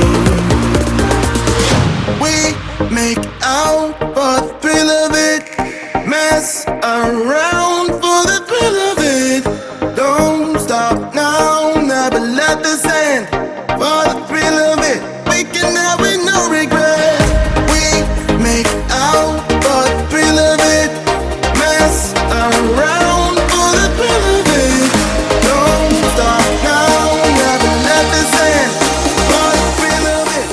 S6: We make out for the thrill of it, mess around for the thrill of it. Don't stop now, never let this end. For the thrill of it, we can have it, no regret. We make out for the thrill of it, mess around for the thrill of it. Don't stop now, never let this end. For the thrill of it.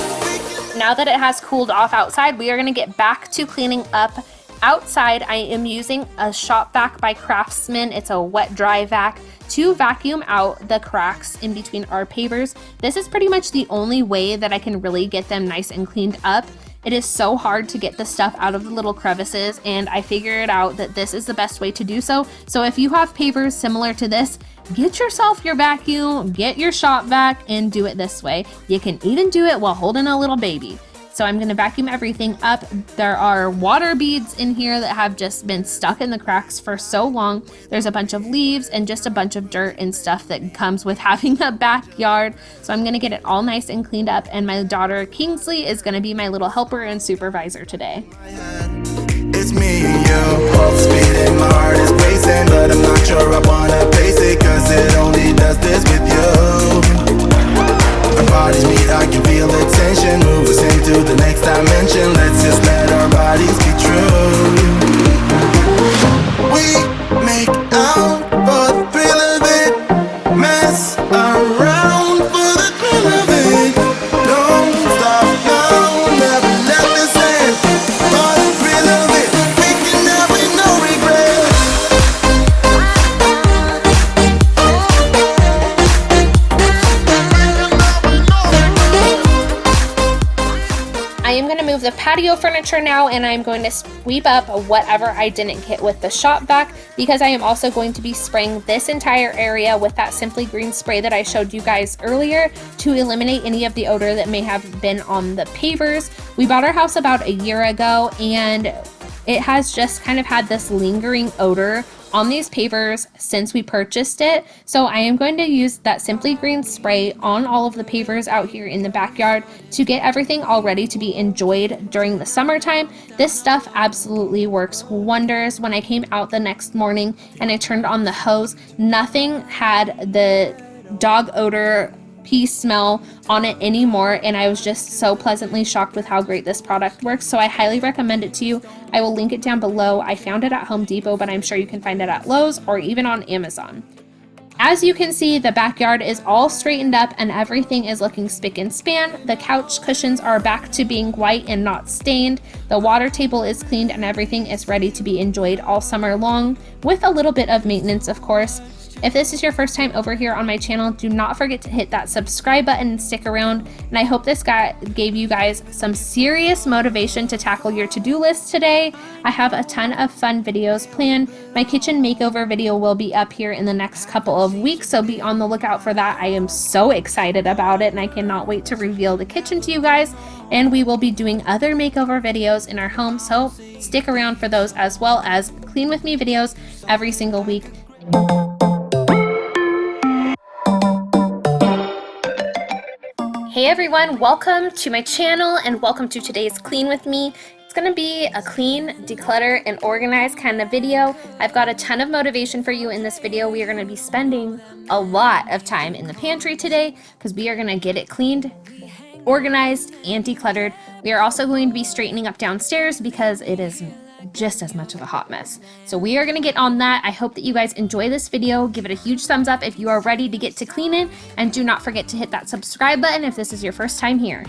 S1: Now that it has cooled off outside, we are going to get back to cleaning up outside. I am using a Shop Vac by Craftsman. It's a wet dry vac to vacuum out the cracks in between our pavers. This is pretty much the only way that I can really get them nice and cleaned up. It is so hard to get the stuff out of the little crevices, and I figured out that this is the best way to do so. So if you have pavers similar to this, get yourself your vacuum, get your Shop Vac, and do it this way. You can even do it while holding a little baby. So I'm going to vacuum everything up. There are water beads in here that have just been stuck in the cracks for so long. There's a bunch of leaves and just a bunch of dirt and stuff that comes with having a backyard. So I'm going to get it all nice and cleaned up, and my daughter Kingsley is going to be my little helper and supervisor today.
S6: It's me and you, both speeding, my heart is racing, but I'm not sure I wanna pace it, cause it only does this with you. Our bodies meet, I can feel the tension, move us into the next dimension. Let's just let our bodies be true. We make out for the thrill of it, mess around for the thrill of it. Don't stop now, never let this end. For the thrill of it, we can have it, no regret.
S1: I am going to move the patio furniture now, and I'm going to sweep up whatever I didn't get with the Shop Vac, because I am also going to be spraying this entire area with that Simply Green spray that I showed you guys earlier to eliminate any of the odor that may have been on the pavers. We bought our house about a year ago, and it has just kind of had this lingering odor on these pavers since we purchased it. So I am going to use that Simply Green spray on all of the pavers out here in the backyard to get everything all ready to be enjoyed during the summertime. This stuff absolutely works wonders. When I came out the next morning and I turned on the hose, nothing had the dog odor pee smell on it anymore, and I was just so pleasantly shocked with how great this product works. So I highly recommend it to you. I will link it down below. I found it at Home Depot, but I'm sure you can find it at Lowe's or even on Amazon. As you can see, the backyard is all straightened up and everything is looking spick and span. The couch cushions are back to being white and not stained. The water table is cleaned and everything is ready to be enjoyed all summer long, with a little bit of maintenance, of course. If this is your first time over here on my channel, do not forget to hit that subscribe button and stick around. And I hope this gave you guys some serious motivation to tackle your to-do list today. I have a ton of fun videos planned. My kitchen makeover video will be up here in the next couple of weeks, so be on the lookout for that. I am so excited about it and I cannot wait to reveal the kitchen to you guys. And we will be doing other makeover videos in our home, so stick around for those, as well as clean with me videos every single week. Hey everyone, welcome to my channel and welcome to today's Clean With Me. It's going to be a clean, declutter, and organize kind of video. I've got a ton of motivation for you in this video. We are going to be spending a lot of time in the pantry today because we are going to get it cleaned, organized, and decluttered. We are also going to be straightening up downstairs because it is just as much of a hot mess. So we are going to get on that. I hope that you guys enjoy this video. Give it a huge thumbs up if you are ready to get to cleaning, and do not forget to hit that subscribe button if this is your first time here.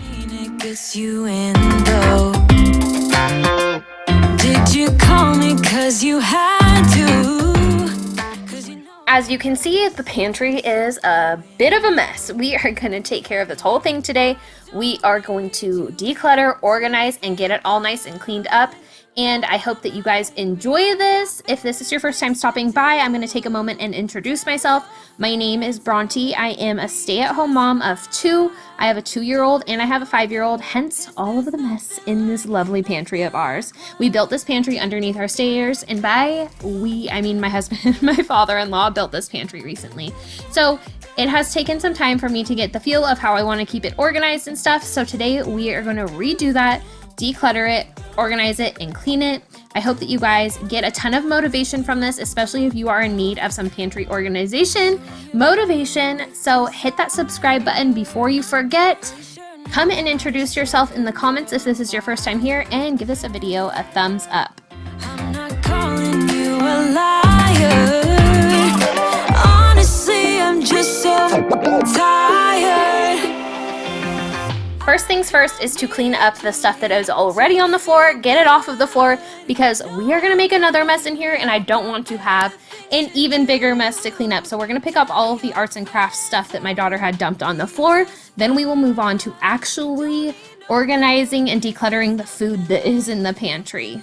S1: Did you call me 'cause you had to? As you can see, the pantry is a bit of a mess. We are going to take care of this whole thing today. We are going to declutter, organize, and get it all nice and cleaned up. And I hope that you guys enjoy this. If this is your first time stopping by, I'm going to take a moment and introduce myself. My name is Bronte. I am a stay-at-home mom of 2. I have a 2-year-old and I have a 5-year-old, hence all of the mess in this lovely pantry of ours. We built this pantry underneath our stairs, and by we, I mean my husband and my father-in-law built this pantry recently. So it has taken some time for me to get the feel of how I want to keep it organized and stuff. So today we are going to redo that, declutter it, organize it, and clean it. I hope that you guys get a ton of motivation from this, especially if you are in need of some pantry organization motivation. So hit that subscribe button before you forget. Come and introduce yourself in the comments if this is your first time here, and give this a video a thumbs up. I'm not calling you a liar. Honestly, I'm just so tired. First things first is to clean up the stuff that is already on the floor, get it off of the floor, because we are going to make another mess in here and I don't want to have an even bigger mess to clean up. So we're going to pick up all of the arts and crafts stuff that my daughter had dumped on the floor. Then we will move on to actually organizing and decluttering the food that is in the pantry.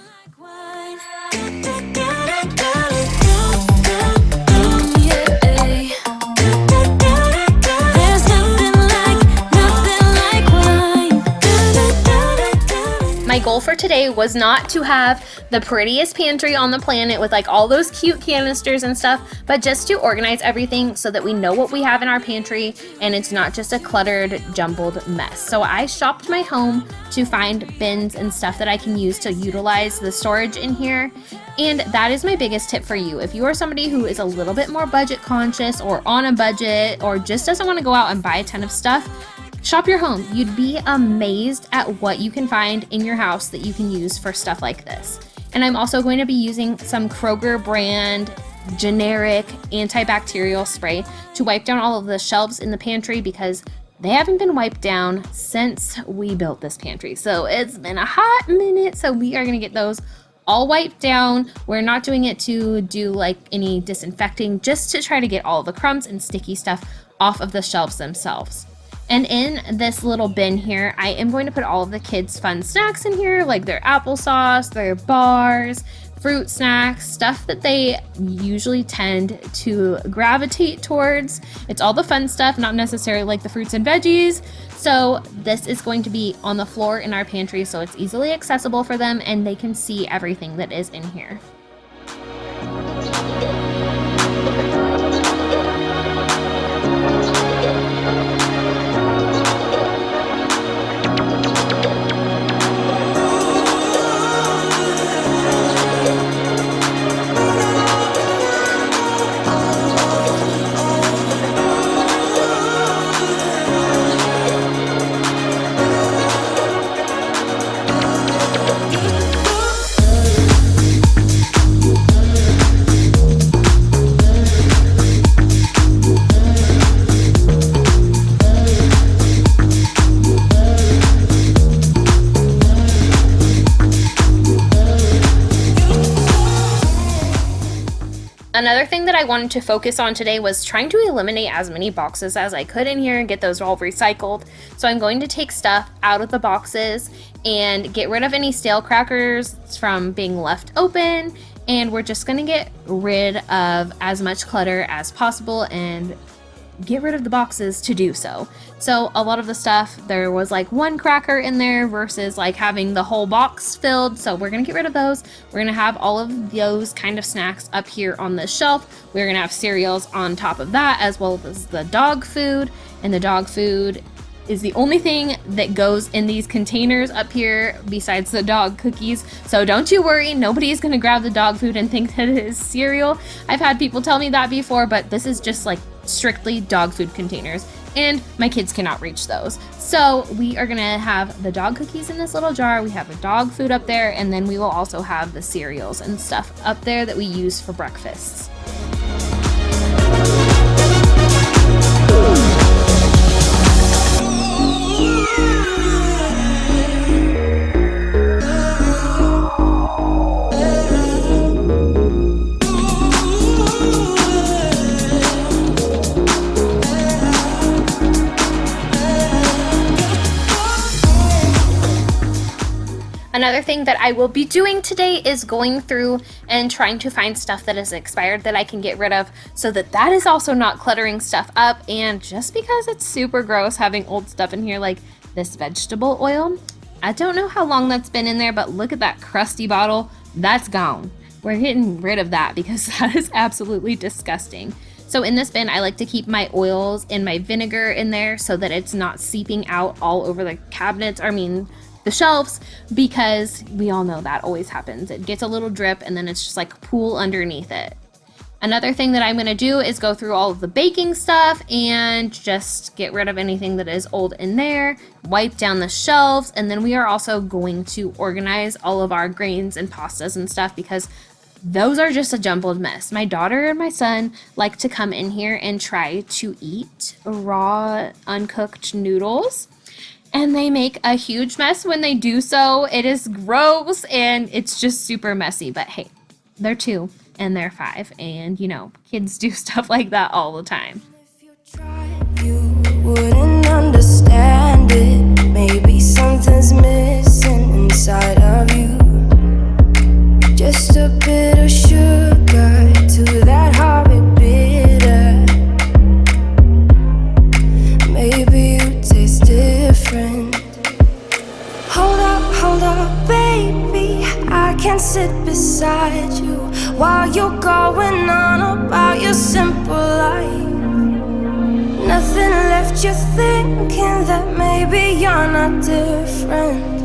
S1: My goal for today was not to have the prettiest pantry on the planet with like all those cute canisters and stuff, but just to organize everything so that we know what we have in our pantry and it's not just a cluttered, jumbled mess. So I shopped my home to find bins and stuff that I can use to utilize the storage in here. And that is my biggest tip for you. If you are somebody who is a little bit more budget conscious or on a budget or just doesn't want to go out and buy a ton of stuff, shop your home. You'd be amazed at what you can find in your house that you can use for stuff like this. And I'm also going to be using some Kroger brand generic antibacterial spray to wipe down all of the shelves in the pantry because they haven't been wiped down since we built this pantry. So it's been a hot minute. So we are going to get those all wiped down. We're not doing it to do like any disinfecting, just to try to get all the crumbs and sticky stuff off of the shelves themselves. And in this little bin here, I am going to put all of the kids' fun snacks in here, like their applesauce, their bars, fruit snacks, stuff that they usually tend to gravitate towards. It's all the fun stuff, not necessarily like the fruits and veggies. So this is going to be on the floor in our pantry so it's easily accessible for them and they can see everything that is in here. Another thing that I wanted to focus on today was trying to eliminate as many boxes as I could in here and get those all recycled. So I'm going to take stuff out of the boxes and get rid of any stale crackers from being left open. And we're just going to get rid of as much clutter as possible and get rid of the boxes to do so. So a lot of the stuff, there was like one cracker in there versus like having the whole box filled. So we're gonna get rid of those. We're gonna have all of those kind of snacks up here on the shelf. We're gonna have cereals on top of that, as well as the dog food. And the dog food is the only thing that goes in these containers up here besides the dog cookies. So don't you worry, nobody's gonna grab the dog food and think that it is cereal. I've had people tell me that before, but this is just like strictly dog food containers, and my kids cannot reach those. So we are gonna have the dog cookies in this little jar, we have the dog food up there, and then we will also have the cereals and stuff up there that we use for breakfasts. Another thing that I will be doing today is going through and trying to find stuff that is expired that I can get rid of, so that that is also not cluttering stuff up. And just because it's super gross having old stuff in here, like this vegetable oil, I don't know how long that's been in there, but look at that crusty bottle. That's gone. We're getting rid of that because that is absolutely disgusting. So in this bin, I like to keep my oils and my vinegar in there so that it's not seeping out all over the cabinets, the shelves, because we all know that always happens. It gets a little drip and then it's just like pool underneath it. Another thing that I'm gonna do is go through all of the baking stuff and just get rid of anything that is old in there, wipe down the shelves, and then we are also going to organize all of our grains and pastas and stuff because those are just a jumbled mess. My daughter and my son like to come in here and try to eat raw, uncooked noodles, and they make a huge mess when they do so. It is gross and it's just super messy, but hey, they're 2 and they're 5, and you know, kids do stuff like that all the time.
S2: If you tried, you wouldn't understand it. Maybe something's missing inside of you. Just a bit of sugar to that horrid bitter. Maybe you taste different. Hold up, baby. I can sit beside you while you're going on about your simple life. Nothing left you thinking that maybe you're not different.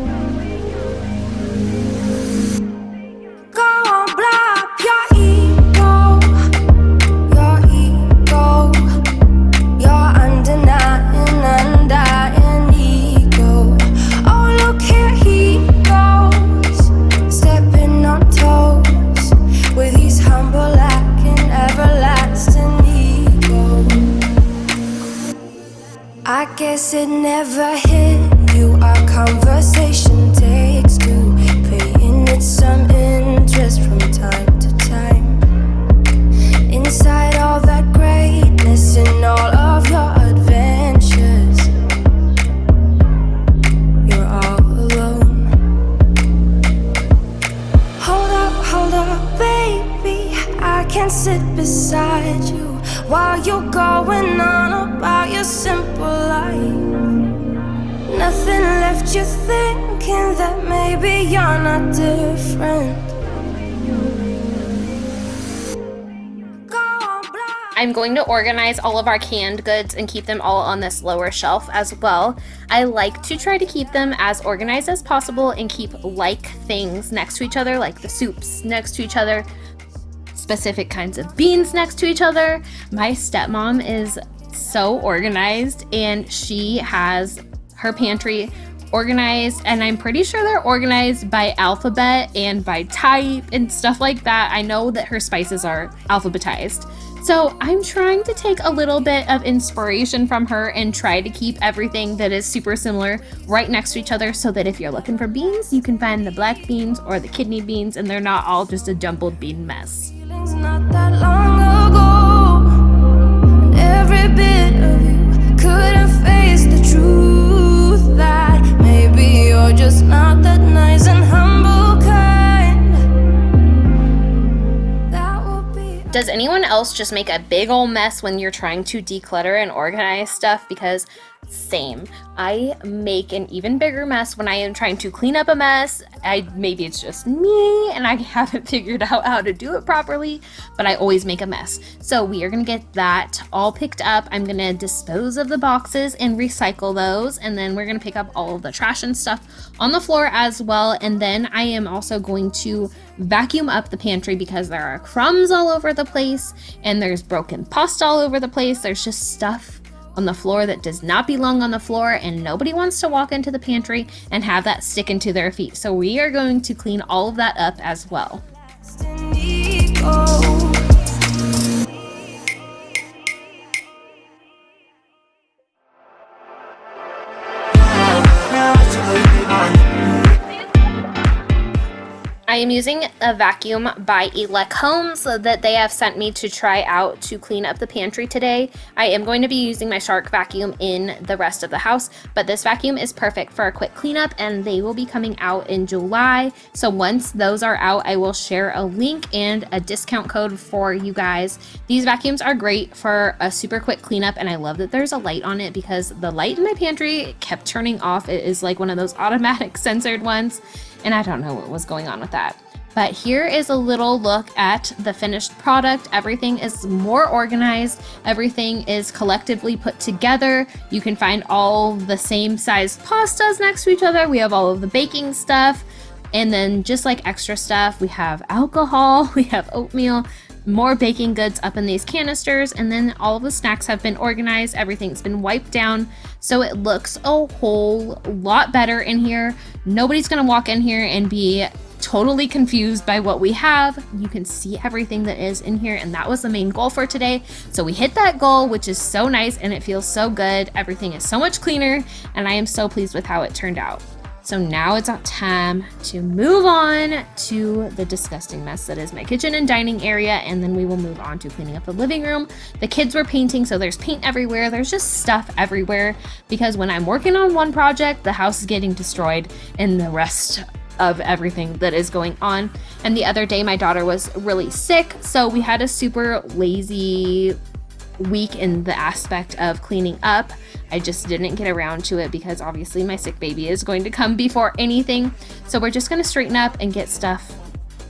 S2: I guess it never hit you. Our conversation takes two, paying it some interest from time to time. Inside all that greatness and all of your adventures, you're all alone. Hold up, baby. I can sit beside you while you're going on about your simple life. Nothing left you thinking that maybe you're not different.
S1: I'm going to organize all of our canned goods and keep them all on this lower shelf as well. I like to try to keep them as organized as possible and keep like things next to each other, like the soups next to each other, specific kinds of beans next to each other. My stepmom is so organized and she has her pantry organized, and I'm pretty sure they're organized by alphabet and by type and stuff like that. I know that her spices are alphabetized. So I'm trying to take a little bit of inspiration from her and try to keep everything that is super similar right next to each other, so that if you're looking for beans, you can find the black beans or the kidney beans and they're not all just a jumbled bean mess.
S2: Not that long
S1: else just make a big old mess when you're trying to declutter and organize stuff? Because same. I make an even bigger mess when I am trying to clean up a mess. Maybe it's just me and I haven't figured out how to do it properly, but I always make a mess. So we are gonna get that all picked up. I'm gonna dispose of the boxes and recycle those, and then we're gonna pick up all of the trash and stuff on the floor as well. And then I am also going to vacuum up the pantry because there are crumbs all over the place and there's broken pasta all over the place. There's just stuff on the floor that does not belong on the floor, and nobody wants to walk into the pantry and have that stick into their feet. So we are going to clean all of that up as well. I am using a vacuum by Elec Homes that they have sent me to try out to clean up the pantry today. I am going to be using my Shark vacuum in the rest of the house, but this vacuum is perfect for a quick cleanup, and they will be coming out in July. So once those are out, I will share a link and a discount code for you guys. These vacuums are great for a super quick cleanup, and I love that there's a light on it because the light in my pantry kept turning off. It is like one of those automatic censored ones, and I don't know what was going on with that. But here is a little look at the finished product. Everything is more organized. Everything is collectively put together. You can find all the same size pastas next to each other. We have all of the baking stuff. And then just like extra stuff, we have alcohol, we have oatmeal, more baking goods up in these canisters, and then all of the snacks have been organized. Everything's been wiped down, so it looks a whole lot better in here. Nobody's gonna walk in here and be totally confused by what we have. You can see everything that is in here, and that was the main goal for today. So we hit that goal, which is so nice, and it feels so good. Everything is so much cleaner, and I am so pleased with how it turned out. So now it's time to move on to the disgusting mess that is my kitchen and dining area, and then we will move on to cleaning up the living room. The kids were painting, so there's paint everywhere. There's just stuff everywhere because when I'm working on one project, the house is getting destroyed and the rest of everything that is going on. And the other day my daughter was really sick, so we had a super lazy week in the aspect of cleaning up. I just didn't get around to it because obviously my sick baby is going to come before anything. So we're just going to straighten up and get stuff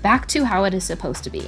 S1: back to how it is supposed to be.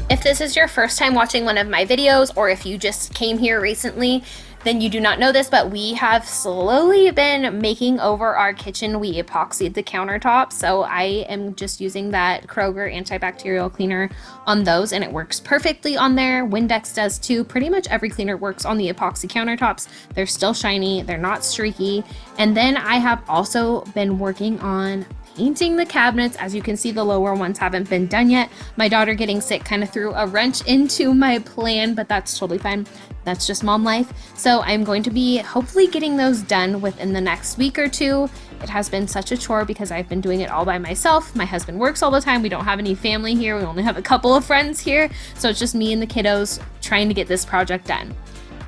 S1: If this is your first time watching one of my videos, or if you just came here recently, then you do not know this, but we have slowly been making over our kitchen. We epoxied the countertops, so I am just using that Kroger antibacterial cleaner on those, and it works perfectly on there. Windex does too. Pretty much every cleaner works on the epoxy countertops. They're still shiny, they're not streaky. And then I have also been working on painting the cabinets. As you can see, the lower ones haven't been done yet. My daughter getting sick kind of threw a wrench into my plan, but that's totally fine. That's just mom life. So I'm going to be hopefully getting those done within the next week or two. It has been such a chore because I've been doing it all by myself. My husband works all the time. We don't have any family here. We only have a couple of friends here. So it's just me and the kiddos trying to get this project done.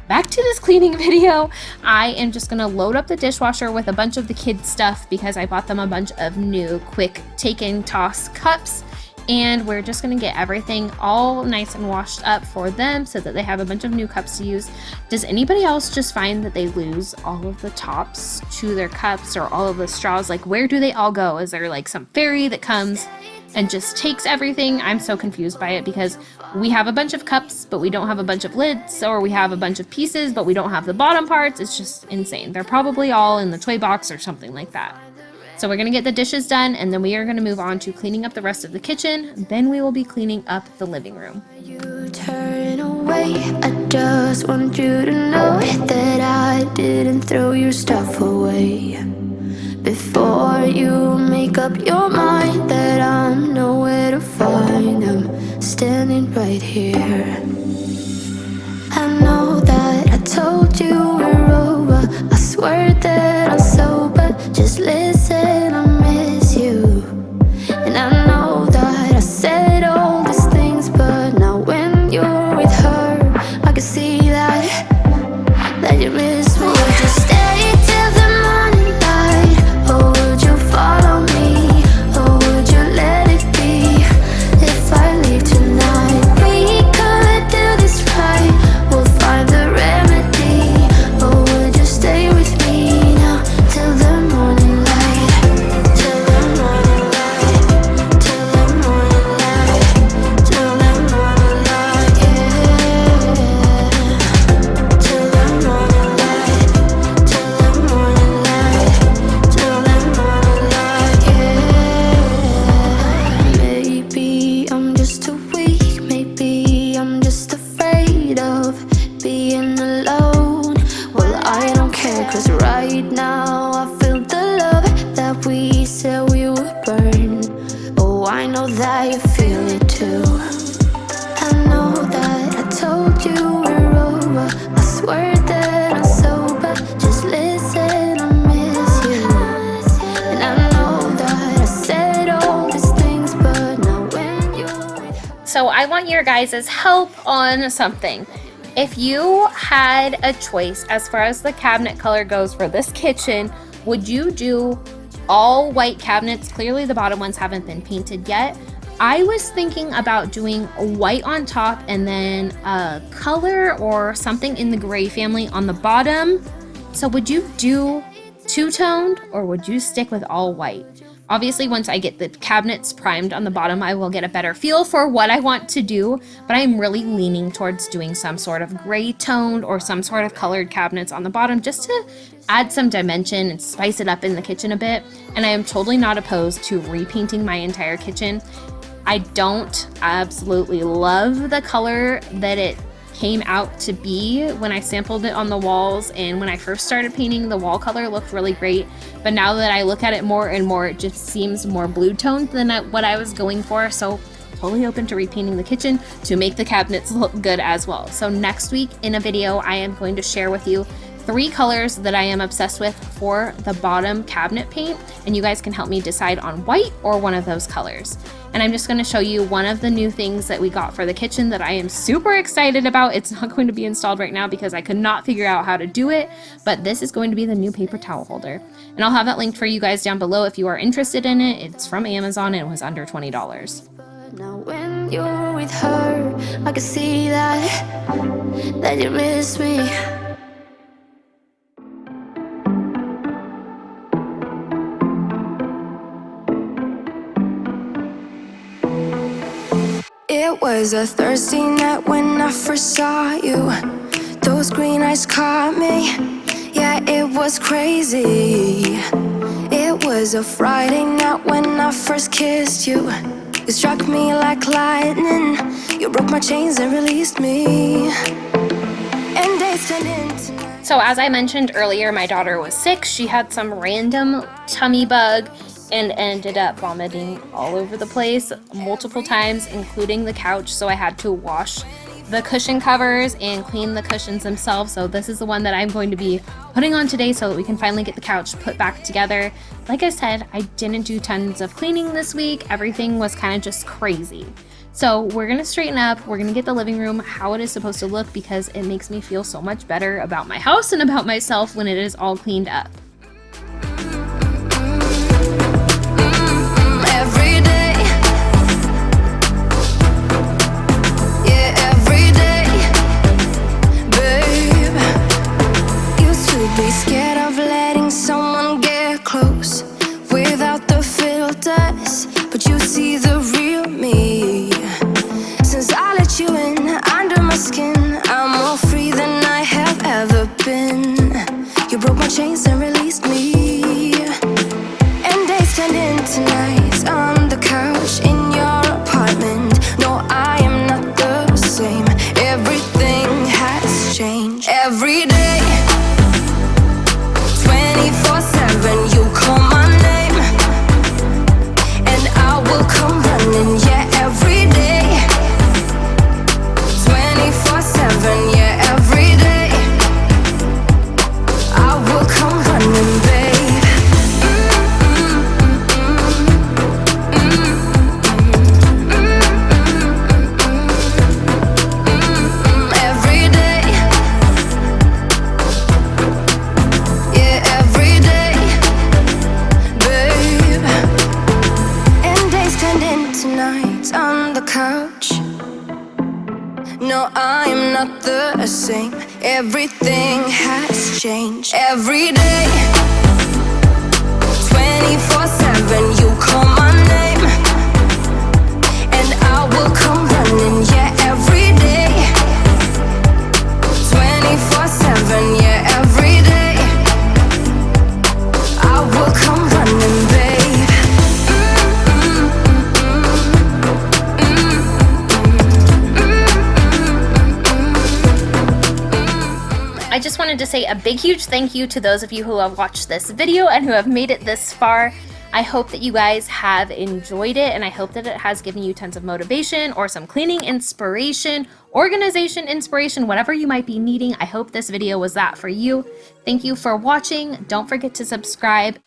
S1: Back to this cleaning video. I am just gonna load up the dishwasher with a bunch of the kids' stuff because I bought them a bunch of new quick take and toss cups, and we're just gonna get everything all nice and washed up for them so that they have a bunch of new cups to use. Does anybody else just find that they lose all of the tops to their cups or all of the straws? Like, where do they all go? Is there like some fairy that comes and just takes everything? I'm so confused by it because we have a bunch of cups, but we don't have a bunch of lids, or we have a bunch of pieces, but we don't have the bottom parts. It's just insane. They're probably all in the toy box or something like that. So we're gonna get the dishes done, and then we are gonna move on to cleaning up the rest of the kitchen. Then we will be cleaning up the living room.
S2: You turn away, I just want you to know that I didn't throw your stuff away. Before you make up your mind that I'm nowhere to find, I'm standing right here. I know that I told you we're over, I swear that I'm sober, just listen, I miss you. And I know that I said all these things, but now when you're with her, I can see that you miss me. You're just that you feel it too. I know that I told you we're over. I swear that I'm sober. Just listen, I miss you. And I know that I said all these things, but now when you're with her.
S1: So I want your guys' help on something. If you had a choice as far as the cabinet color goes for this kitchen, would you do all white cabinets? Clearly the bottom ones haven't been painted yet. I was thinking about doing white on top and then a color or something in the gray family on the bottom. So would you do two-toned or would you stick with all white? Obviously, once I get the cabinets primed on the bottom, I will get a better feel for what I want to do, but I'm really leaning towards doing some sort of gray toned or some sort of colored cabinets on the bottom just to add some dimension and spice it up in the kitchen a bit. And I am totally not opposed to repainting my entire kitchen. I don't absolutely love the color that it came out to be when I sampled it on the walls, and when I first started painting, the wall color looked really great, but now that I look at it more and more, it just seems more blue toned than what I was going for. So totally open to repainting the kitchen to make the cabinets look good as well. So next week in a video, I am going to share with you 3 colors that I am obsessed with for the bottom cabinet paint, and you guys can help me decide on white or one of those colors. And I'm just going to show you one of the new things that we got for the kitchen that I am super excited about. It's not going to be installed right now because I could not figure out how to do it, but this is going to be the new paper towel holder. And I'll have that linked for you guys down below if you are interested in it. It's from Amazon and it was under $20.
S2: Now when you're with her, I can see that you miss me. It was a Thursday night when I first saw you. Those green eyes caught me. Yeah, it was crazy. It was a Friday night when I first kissed you. You struck me like lightning. You broke my chains and released me. And days turned into nights.
S1: So as I mentioned earlier, my daughter was sick. She had some random tummy bug and ended up vomiting all over the place multiple times, including the couch. So I had to wash the cushion covers and clean the cushions themselves. So this is the one that I'm going to be putting on today so that we can finally get the couch put back together. Like I said, I didn't do tons of cleaning this week. Everything was kind of just crazy. So we're gonna straighten up, we're gonna get the living room how it is supposed to look, because it makes me feel so much better about my house and about myself when it is all cleaned up.
S2: Every day, yeah, every day, babe. Used to be scared of letting someone get close without the filters, but you see the real me. Since I let you in under my skin, I'm more free than I have ever been. You broke my chains and released me. And days turned into nights on the couch in your apartment. No, I am not the same. Everything has changed. Every day, 24/7, you call my name, and I will come running. Yeah, every day, 24/7. Yeah, every day, I will come running, babe. On the couch, no, I'm not the same. Everything has changed. Every day, 24/7, you call my name, and I will come running. Yeah, every day, 24/7. Yeah, every day, I will come running, babe.
S1: I just wanted to say a big huge thank you to those of you who have watched this video and who have made it this far. I hope that you guys have enjoyed it, and I hope that it has given you tons of motivation or some cleaning inspiration, organization inspiration, whatever you might be needing. I hope this video was that for you. Thank you for watching. Don't forget to subscribe.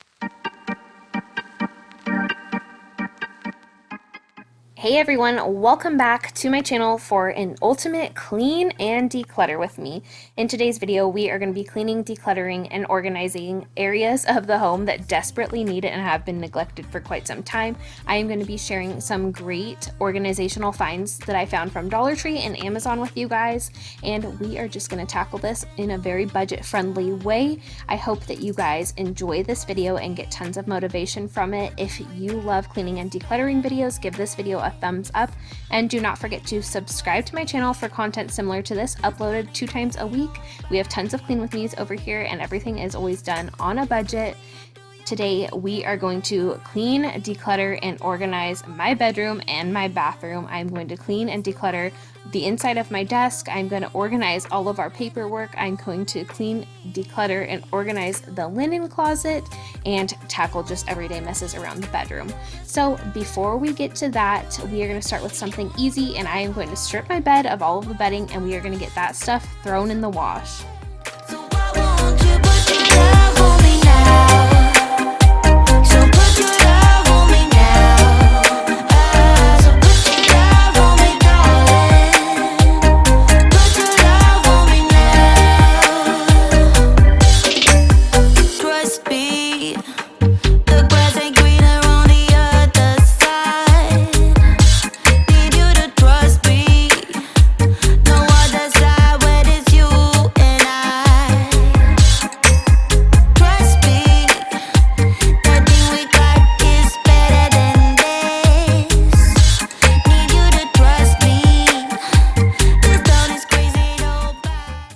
S1: Hey everyone, welcome back to my channel for an ultimate clean and declutter with me. In today's video, we are going to be cleaning, decluttering, and organizing areas of the home that desperately need it and have been neglected for quite some time. I am going to be sharing some great organizational finds that I found from Dollar Tree and Amazon with you guys, and we are just going to tackle this in a very budget-friendly way. I hope that you guys enjoy this video and get tons of motivation from it. If you love cleaning and decluttering videos, give this video a thumbs up, and do not forget to subscribe to my channel for content similar to this, uploaded 2 times a week. We have tons of clean with me's over here, and everything is always done on a budget. Today we are going to clean, declutter, and organize my bedroom and my bathroom. I'm going to clean and declutter the inside of my desk. I'm going to organize all of our paperwork. I'm going to clean, declutter, and organize the linen closet and tackle just everyday messes around the bedroom. So before we get to that, we are going to start with something easy, and I am going to strip my bed of all of the bedding, and we are going to get that stuff thrown in the wash.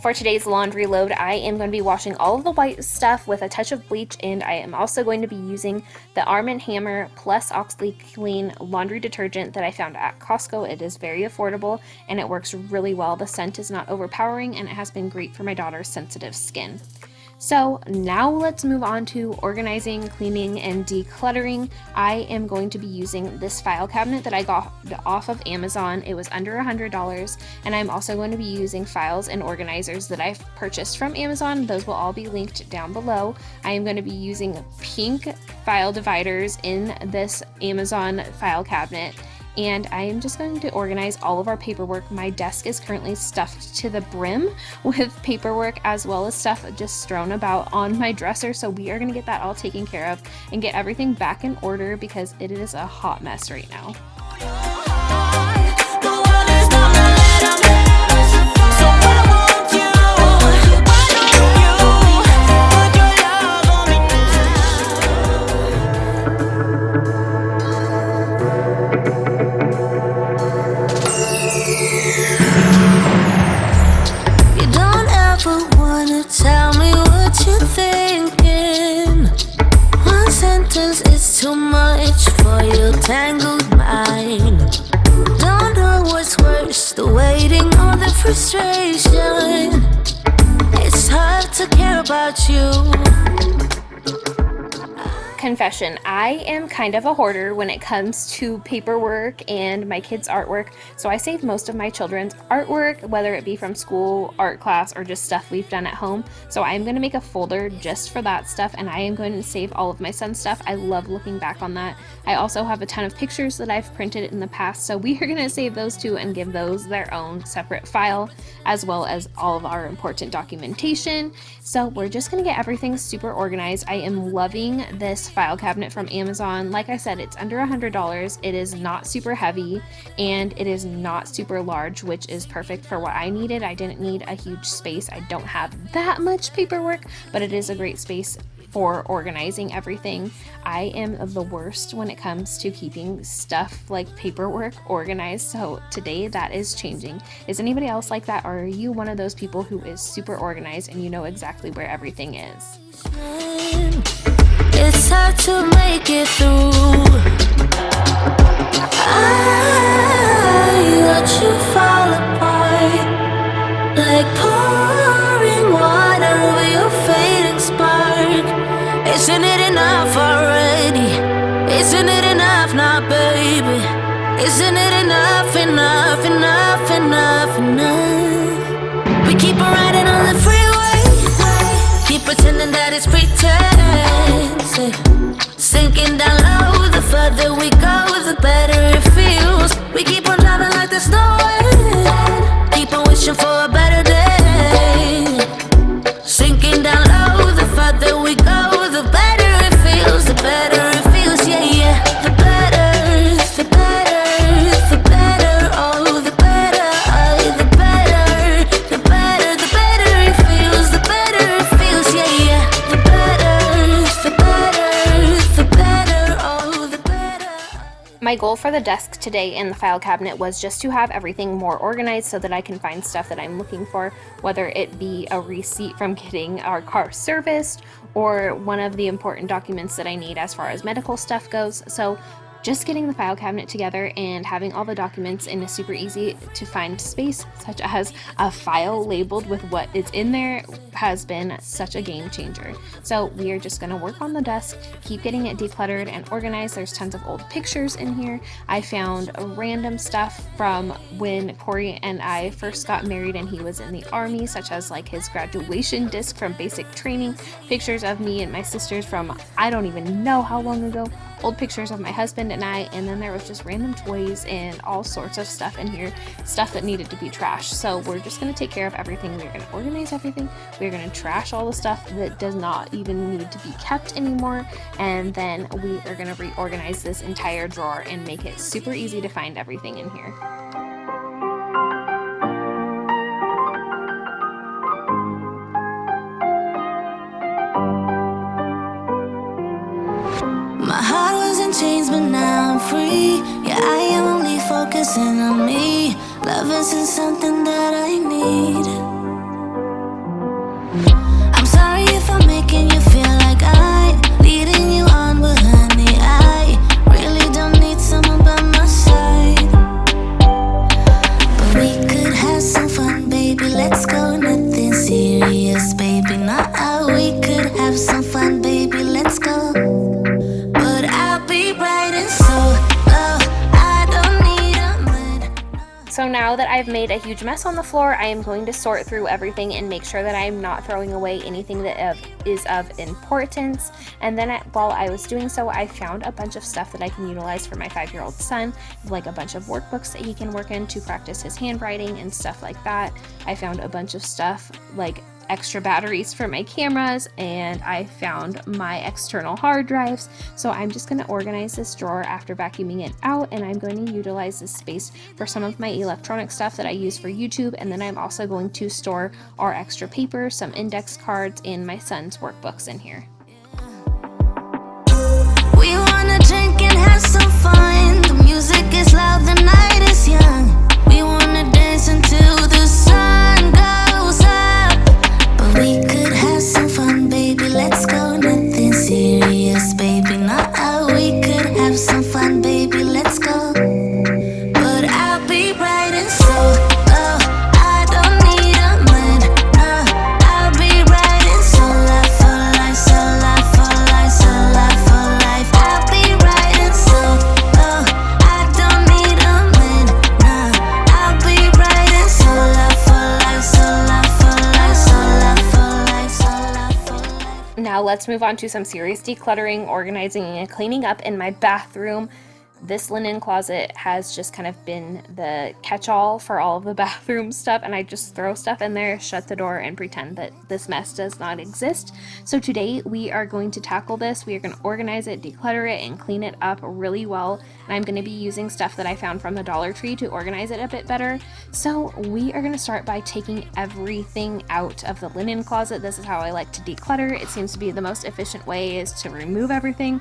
S1: For today's laundry load, I am going to be washing all of the white stuff with a touch of bleach, and I am also going to be using the Arm & Hammer Plus Oxley Clean laundry detergent that I found at Costco. It is very affordable and it works really well. The scent is not overpowering, and it has been great for my daughter's sensitive skin. So now let's move on to organizing, cleaning, and decluttering. I am going to be using this file cabinet that I got off of Amazon. It was under $100, and I'm also going to be using files and organizers that I've purchased from Amazon. Those will all be linked down below. I am going to be using pink file dividers in this Amazon file cabinet, and I am just going to organize all of our paperwork. My desk is currently stuffed to the brim with paperwork, as well as stuff just strewn about on my dresser, so we are going to get that all taken care of and get everything back in order because it is a hot mess right now.
S2: Tell me what you're thinking. One sentence is too much for your tangled mind. Don't know what's worse, the waiting or the frustration. It's hard to care about you.
S1: Confession, I am kind of a hoarder when it comes to paperwork and my kids' artwork, so I save most of my children's artwork, whether it be from school, art class, or just stuff we've done at home. So I'm going to make a folder just for that stuff, and I am going to save all of my son's stuff. I love looking back on that. I also have a ton of pictures that I've printed in the past, so we are going to save those too and give those their own separate file, as well as all of our important documentation. So we're just going to get everything super organized. I am loving this file cabinet from Amazon. Like I said, it's under $100. It is not super heavy and it is not super large, which is perfect for what I needed. I didn't need a huge space. I don't have that much paperwork, but it is a great space for organizing everything. I am the worst when it comes to keeping stuff like paperwork organized, so today that is changing. Is anybody else like that, or are you one of those people who is super organized and you know exactly where everything is?
S2: It's hard to make it through. I watch you fall apart, like pouring water over your fading spark. Isn't it enough already? Isn't it enough, enough, enough, enough, enough? We keep on riding on the freeway, keep pretending that it's pretense. Sinking down low, the further we go, the better it feels. We keep on driving like there's no end, keep on wishing for a better day. Sinking down low, the further we go, the better it feels, the better it feels, yeah, yeah. The better, the better, the better, oh, the better, oh, the better, the better, the better it feels, the better it feels, yeah, yeah. The better, the better, the better, oh, the better.
S1: My goal for the desk today in the file cabinet was just to have everything more organized so that I can find stuff that I'm looking for, whether it be a receipt from getting our car serviced or one of the important documents that I need as far as medical stuff goes. So just getting the file cabinet together and having all the documents in a super easy to find space, such as a file labeled with what is in there, has been such a game changer. So we are just going to work on the desk, keep getting it decluttered and organized. There's tons of old pictures in here. I found random stuff from when Corey and I first got married and he was in the army, such as like his graduation disc from basic training, pictures of me and my sisters from I don't even know how long ago, old pictures of my husband and I, and then there was just random toys and all sorts of stuff in here, stuff that needed to be trashed. So we're just going to take care of everything. We're going to organize everything. We're going to trash all the stuff that does not even need to be kept anymore, and then we are going to reorganize this entire drawer and make it super easy to find everything in here.
S2: My heart was in chains, but now I'm free. Yeah, I am only focusing on me. Love isn't something that I need. I'm sorry if I'm making you feel like I'm leading you on, but honey, I really don't need someone by my side. But we could have some fun, baby, let's go. Nothing serious, baby, not out. We could have some fun, baby, let's go.
S1: So now that I've made a huge mess on the floor, I am going to sort through everything and make sure that I'm not throwing away anything that is of importance. And then while I was doing so, I found a bunch of stuff that I can utilize for my 5-year-old son, like a bunch of workbooks that he can work in to practice his handwriting and stuff like that. I found a bunch of stuff like extra batteries for my cameras, and I found my external hard drives. So I'm just going to organize this drawer after vacuuming it out, and I'm going to utilize this space for some of my electronic stuff that I use for YouTube, and then I'm also going to store our extra paper, some index cards, and my son's workbooks in here.
S2: We wanna drink and have some fun. The music is loud, the night is young. We wanna dance until the sun goes up. But we could have some fun, baby, let's go. Nothing serious, baby, not out. We could have some fun, baby, let's go. But I'll be bright and slow. I don't need a man. I'll be bright and slow. For life, so life, for life, so life, for life. I'll be bright and slow. I don't need a man. I'll be bright and slow. For life, so life, for life, so life, for life, so life, for life.
S1: Now let's move on to some serious decluttering, organizing, and cleaning up in my bathroom. This linen closet has just kind of been the catch-all for all of the bathroom stuff, and I just throw stuff in there, shut the door, and pretend that this mess does not exist. So today we are going to tackle this. We are going to organize it, declutter it, and clean it up really well. And I'm going to be using stuff that I found from the Dollar Tree to organize it a bit better. So we are going to start by taking everything out of the linen closet. This is how I like to declutter. It seems to be the most efficient way, is to remove everything,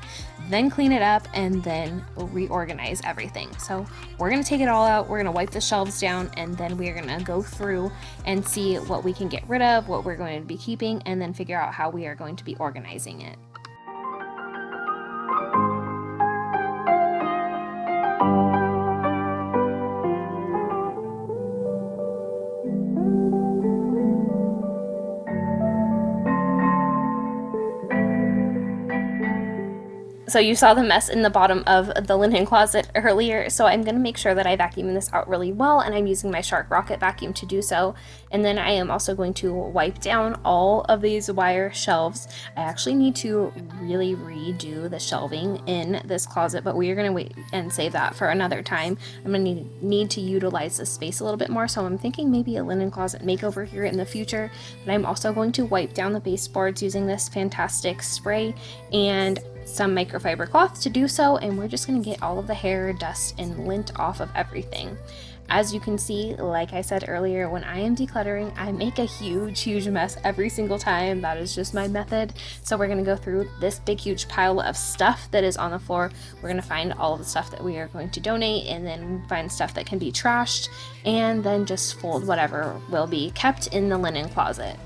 S1: then clean it up, and then reorganize everything. So we're going to take it all out, we're going to wipe the shelves down, and then we're going to go through and see what we can get rid of, what we're going to be keeping, and then figure out how we are going to be organizing it. So you saw the mess in the bottom of the linen closet earlier, so I'm going to make sure that I vacuum this out really well, and I'm using my Shark Rocket vacuum to do so. And then I am also going to wipe down all of these wire shelves. I actually need to really redo the shelving in this closet, but we are going to wait and save that for another time. I'm going to need to utilize this space a little bit more, so I'm thinking maybe a linen closet makeover here in the future. But I'm also going to wipe down the baseboards using this fantastic spray and some microfiber cloth to do so, and we're just going to get all of the hair, dust, and lint off of everything. As you can see, like I said earlier, when I am decluttering, I make a huge mess every single time. That is just my method. So we're going to go through this big huge pile of stuff that is on the floor. We're going to find all of the stuff that we are going to donate, and then find stuff that can be trashed, and then just fold whatever will be kept in the linen closet.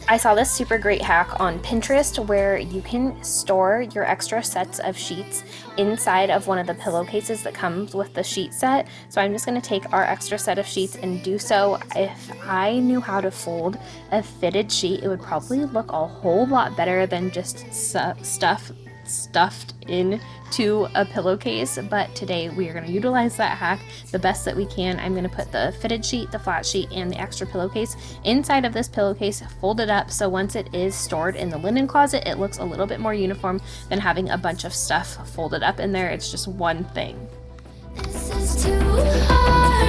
S1: I saw this super great hack on Pinterest where you can store your extra sets of sheets inside of one of the pillowcases that comes with the sheet set. So I'm just going to take our extra set of sheets and do so. If I knew how to fold a fitted sheet, it would probably look a whole lot better than just stuff stuffed into a pillowcase, but today we are going to utilize that hack the best that we can. I'm going to put the fitted sheet, the flat sheet, and the extra pillowcase inside of this pillowcase, fold it up, so once it is stored in the linen closet, it looks a little bit more uniform than having a bunch of stuff folded up in there. It's just one thing.
S2: This is too hard.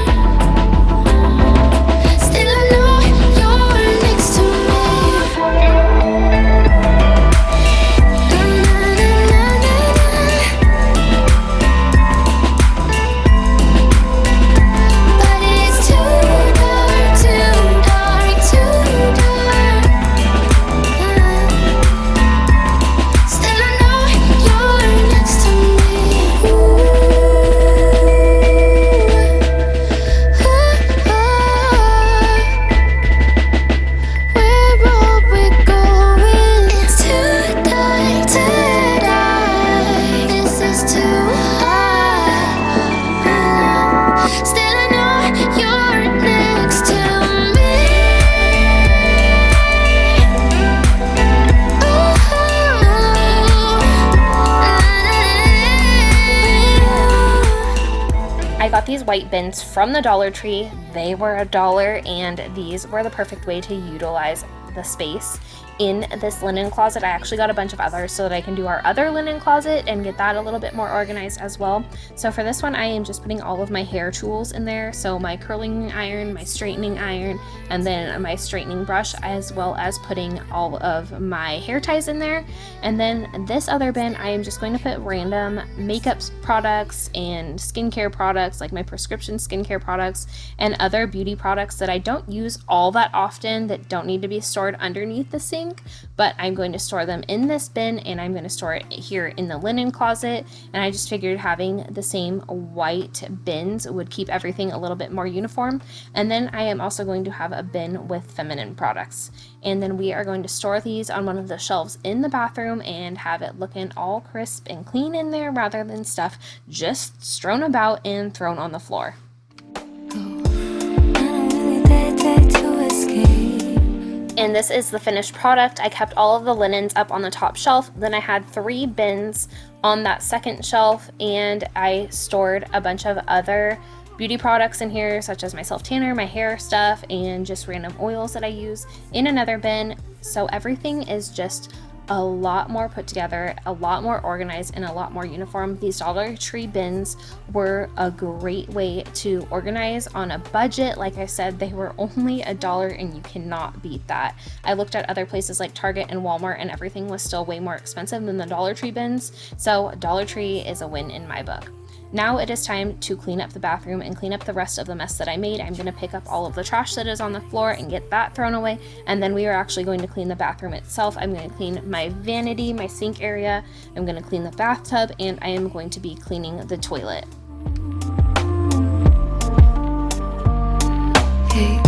S2: Still I know you're next to me.
S1: These white bins from the Dollar Tree. They were $1, and these were the perfect way to utilize the space in this linen closet. I actually got a bunch of others so that I can do our other linen closet and get that a little bit more organized as well. So for this one, I am just putting all of my hair tools in there. So my curling iron, my straightening iron, and then my straightening brush, as well as putting all of my hair ties in there. And then this other bin, I am just going to put random makeup products and skincare products, like my prescription skincare products and other beauty products that I don't use all that often, that don't need to be stored underneath the sink, but I'm going to store them in this bin, and I'm going to store it here in the linen closet. And I just figured having the same white bins would keep everything a little bit more uniform. And then I am also going to have a bin with feminine products, and then we are going to store these on one of the shelves in the bathroom and have it looking all crisp and clean in there, rather than stuff just strewn about and thrown on the floor. And this is the finished product. I kept all of the linens up on the top shelf. Then I had 3 bins on that second shelf, and I stored a bunch of other beauty products in here, such as my self tanner, my hair stuff, and just random oils that I use in another bin. So everything is just a lot more put together, a lot more organized, and a lot more uniform. These Dollar Tree bins were a great way to organize on a budget. Like I said, they were only $1, and you cannot beat that. I looked at other places like Target and Walmart, and everything was still way more expensive than the Dollar Tree bins. So Dollar Tree is a win in my book. Now it is time to clean up the bathroom and clean up the rest of the mess that I made. I'm going to pick up all of the trash that is on the floor and get that thrown away. And then we are actually going to clean the bathroom itself. I'm going to clean my vanity, my sink area. I'm going to clean the bathtub, and I am going to be cleaning the toilet.
S2: Hey.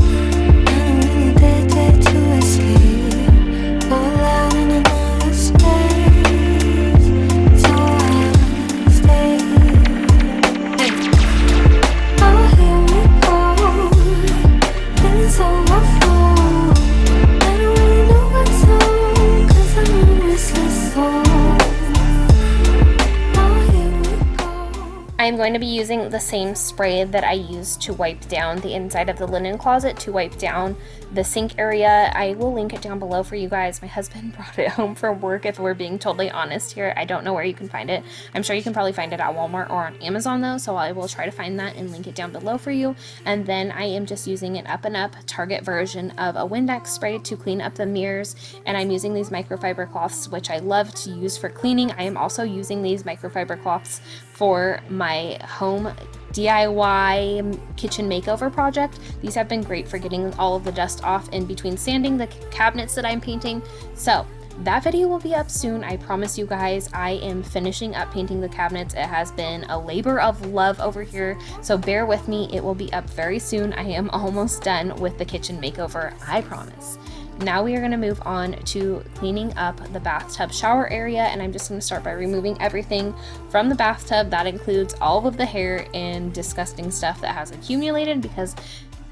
S1: going to be using the same spray that I used to wipe down the inside of the linen closet to wipe down the sink area. I will link it down below for you guys. My husband brought it home from work, if we're being totally honest here. I don't know where you can find it. I'm sure you can probably find it at Walmart or on Amazon though, so I will try to find that and link it down below for you. And then I am just using an Up and Up Target version of a Windex spray to clean up the mirrors, and I'm using these microfiber cloths, which I love to use for cleaning. I am also using these microfiber cloths for my home DIY kitchen makeover project. These have been great for getting all of the dust off in between sanding the cabinets that I'm painting. So that video will be up soon, I promise you guys. I am finishing up painting the cabinets. It has been a labor of love over here, so bear with me. It will be up very soon. I am almost done with the kitchen makeover, I promise. Now we are going to move on to cleaning up the bathtub shower area, and I'm just going to start by removing everything from the bathtub. That includes all of the hair and disgusting stuff that has accumulated, because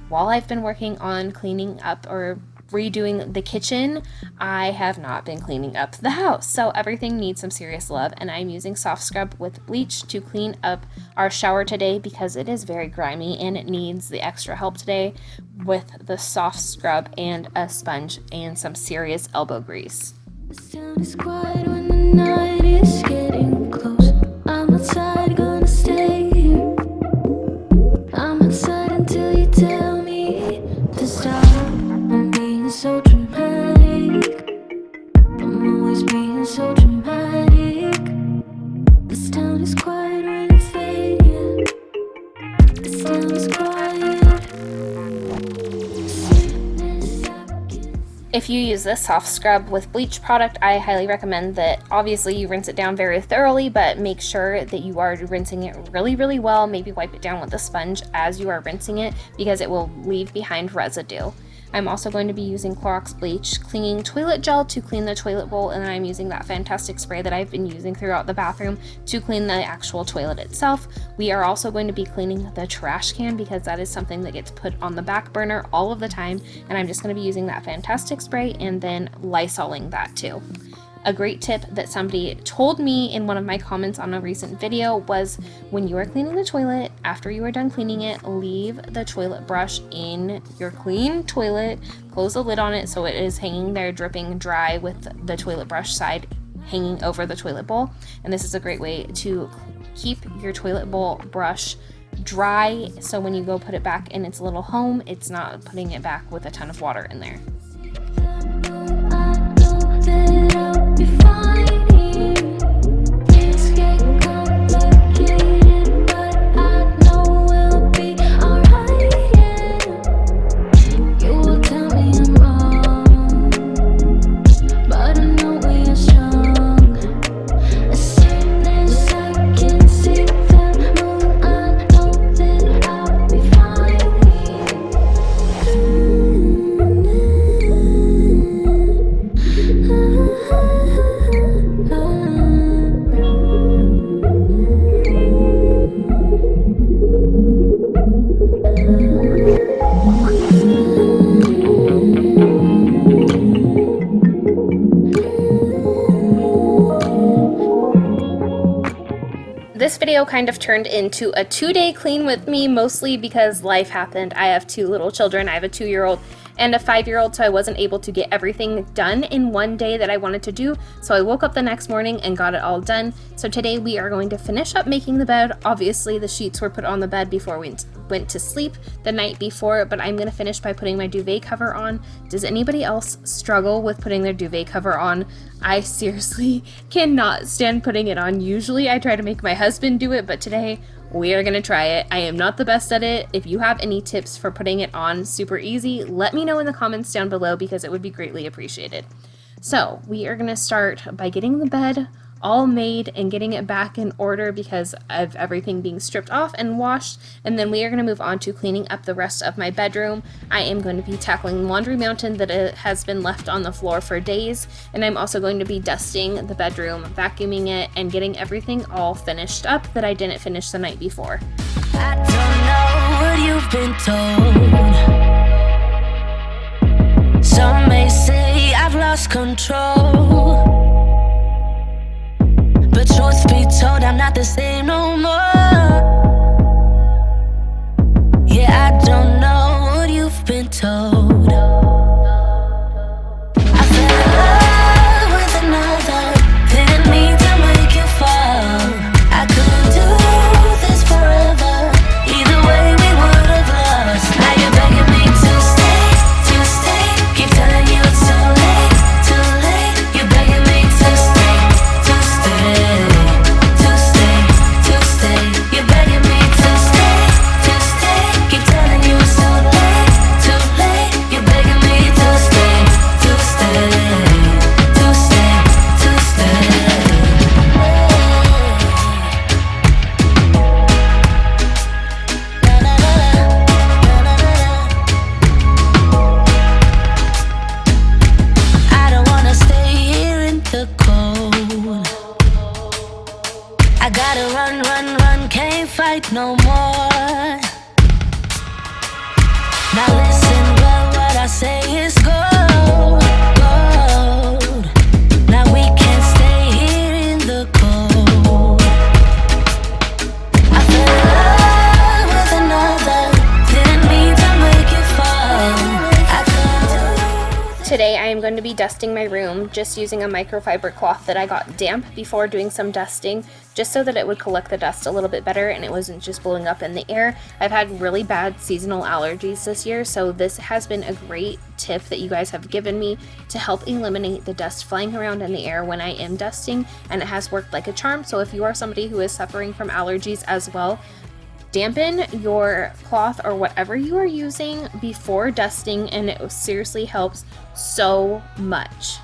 S1: while I've been working on cleaning up or redoing the kitchen, I have not been cleaning up the house. So everything needs some serious love, and I'm using soft scrub with bleach to clean up our shower today because it is very grimy and it needs the extra help today with the soft scrub and a sponge and some serious elbow grease.
S2: The sound is quiet when the night is getting close. I'm outside, gonna stay here. I'm outside until you tell me to stop. I'm being so dramatic. I'm always being so dramatic. This town is quiet when it's late, yeah. This town is quiet.
S1: If you use this soft scrub with bleach product, I highly recommend that obviously you rinse it down very thoroughly, but make sure that you are rinsing it really, really well. Maybe wipe it down with a sponge as you are rinsing it because it will leave behind residue. I'm also going to be using Clorox bleach clinging toilet gel to clean the toilet bowl, and then I'm using that fantastic spray that I've been using throughout the bathroom to clean the actual toilet itself. We are also going to be cleaning the trash can because that is something that gets put on the back burner all of the time, and I'm just going to be using that fantastic spray and then Lysoling that too. A great tip that somebody told me in one of my comments on a recent video was when you are cleaning the toilet, after you are done cleaning it, leave the toilet brush in your clean toilet, close the lid on it so it is hanging there dripping dry with the toilet brush side hanging over the toilet bowl. And this is a great way to keep your toilet bowl brush dry, so when you go put it back in its little home, it's not putting it back with a ton of water in there. This video kind of turned into a 2-day clean with me, mostly because life happened. I have 2 little children. I have a 2-year-old and a 5-year-old, so I wasn't able to get everything done in one day that I wanted to do. So I woke up the next morning and got it all done. So today we are going to finish up making the bed. Obviously the sheets were put on the bed before we went to sleep the night before, but I'm going to finish by putting my duvet cover on. Does anybody else struggle with putting their duvet cover on? I seriously cannot stand putting it on. Usually I try to make my husband do it, but today we are going to try it. I am not the best at it. If you have any tips for putting it on super easy, let me know in the comments down below because it would be greatly appreciated. So we are going to start by getting the bed all made and getting it back in order because of everything being stripped off and washed, and then we are going to move on to cleaning up the rest of my bedroom. I am going to be tackling laundry mountain that has been left on the floor for days, and I'm also going to be dusting the bedroom, vacuuming it, and getting everything all finished up that I didn't finish the night before.
S2: I don't know what you've been told. Some may say I've lost control, but truth be told, I'm not the same no more. Yeah, I don't know what you've been told. I fell in love with another, didn't mean to make you fall. I couldn't do this forever, either way we would have lost. Now you're begging me to stay, keep telling you it's too late, you're begging me to stay, you're begging me to stay, keep telling you it's too late, you're begging me to stay, I don't wanna stay here in the cold. I gotta run, can't fight no more. Now listen, well, what I say is gold. Now we can't stay here in the cold. I fell in love with another, didn't mean to make you fall. I couldn't do.
S1: Today I am going to be dusting my room just using a microfiber cloth that I got damp before doing some dusting, just so that it would collect the dust a little bit better and it wasn't just blowing up in the air. I've had really bad seasonal allergies this year, so this has been a great tip that you guys have given me to help eliminate the dust flying around in the air when I am dusting, and it has worked like a charm. So if you are somebody who is suffering from allergies as well, dampen your cloth or whatever you are using before dusting, and it seriously helps so much.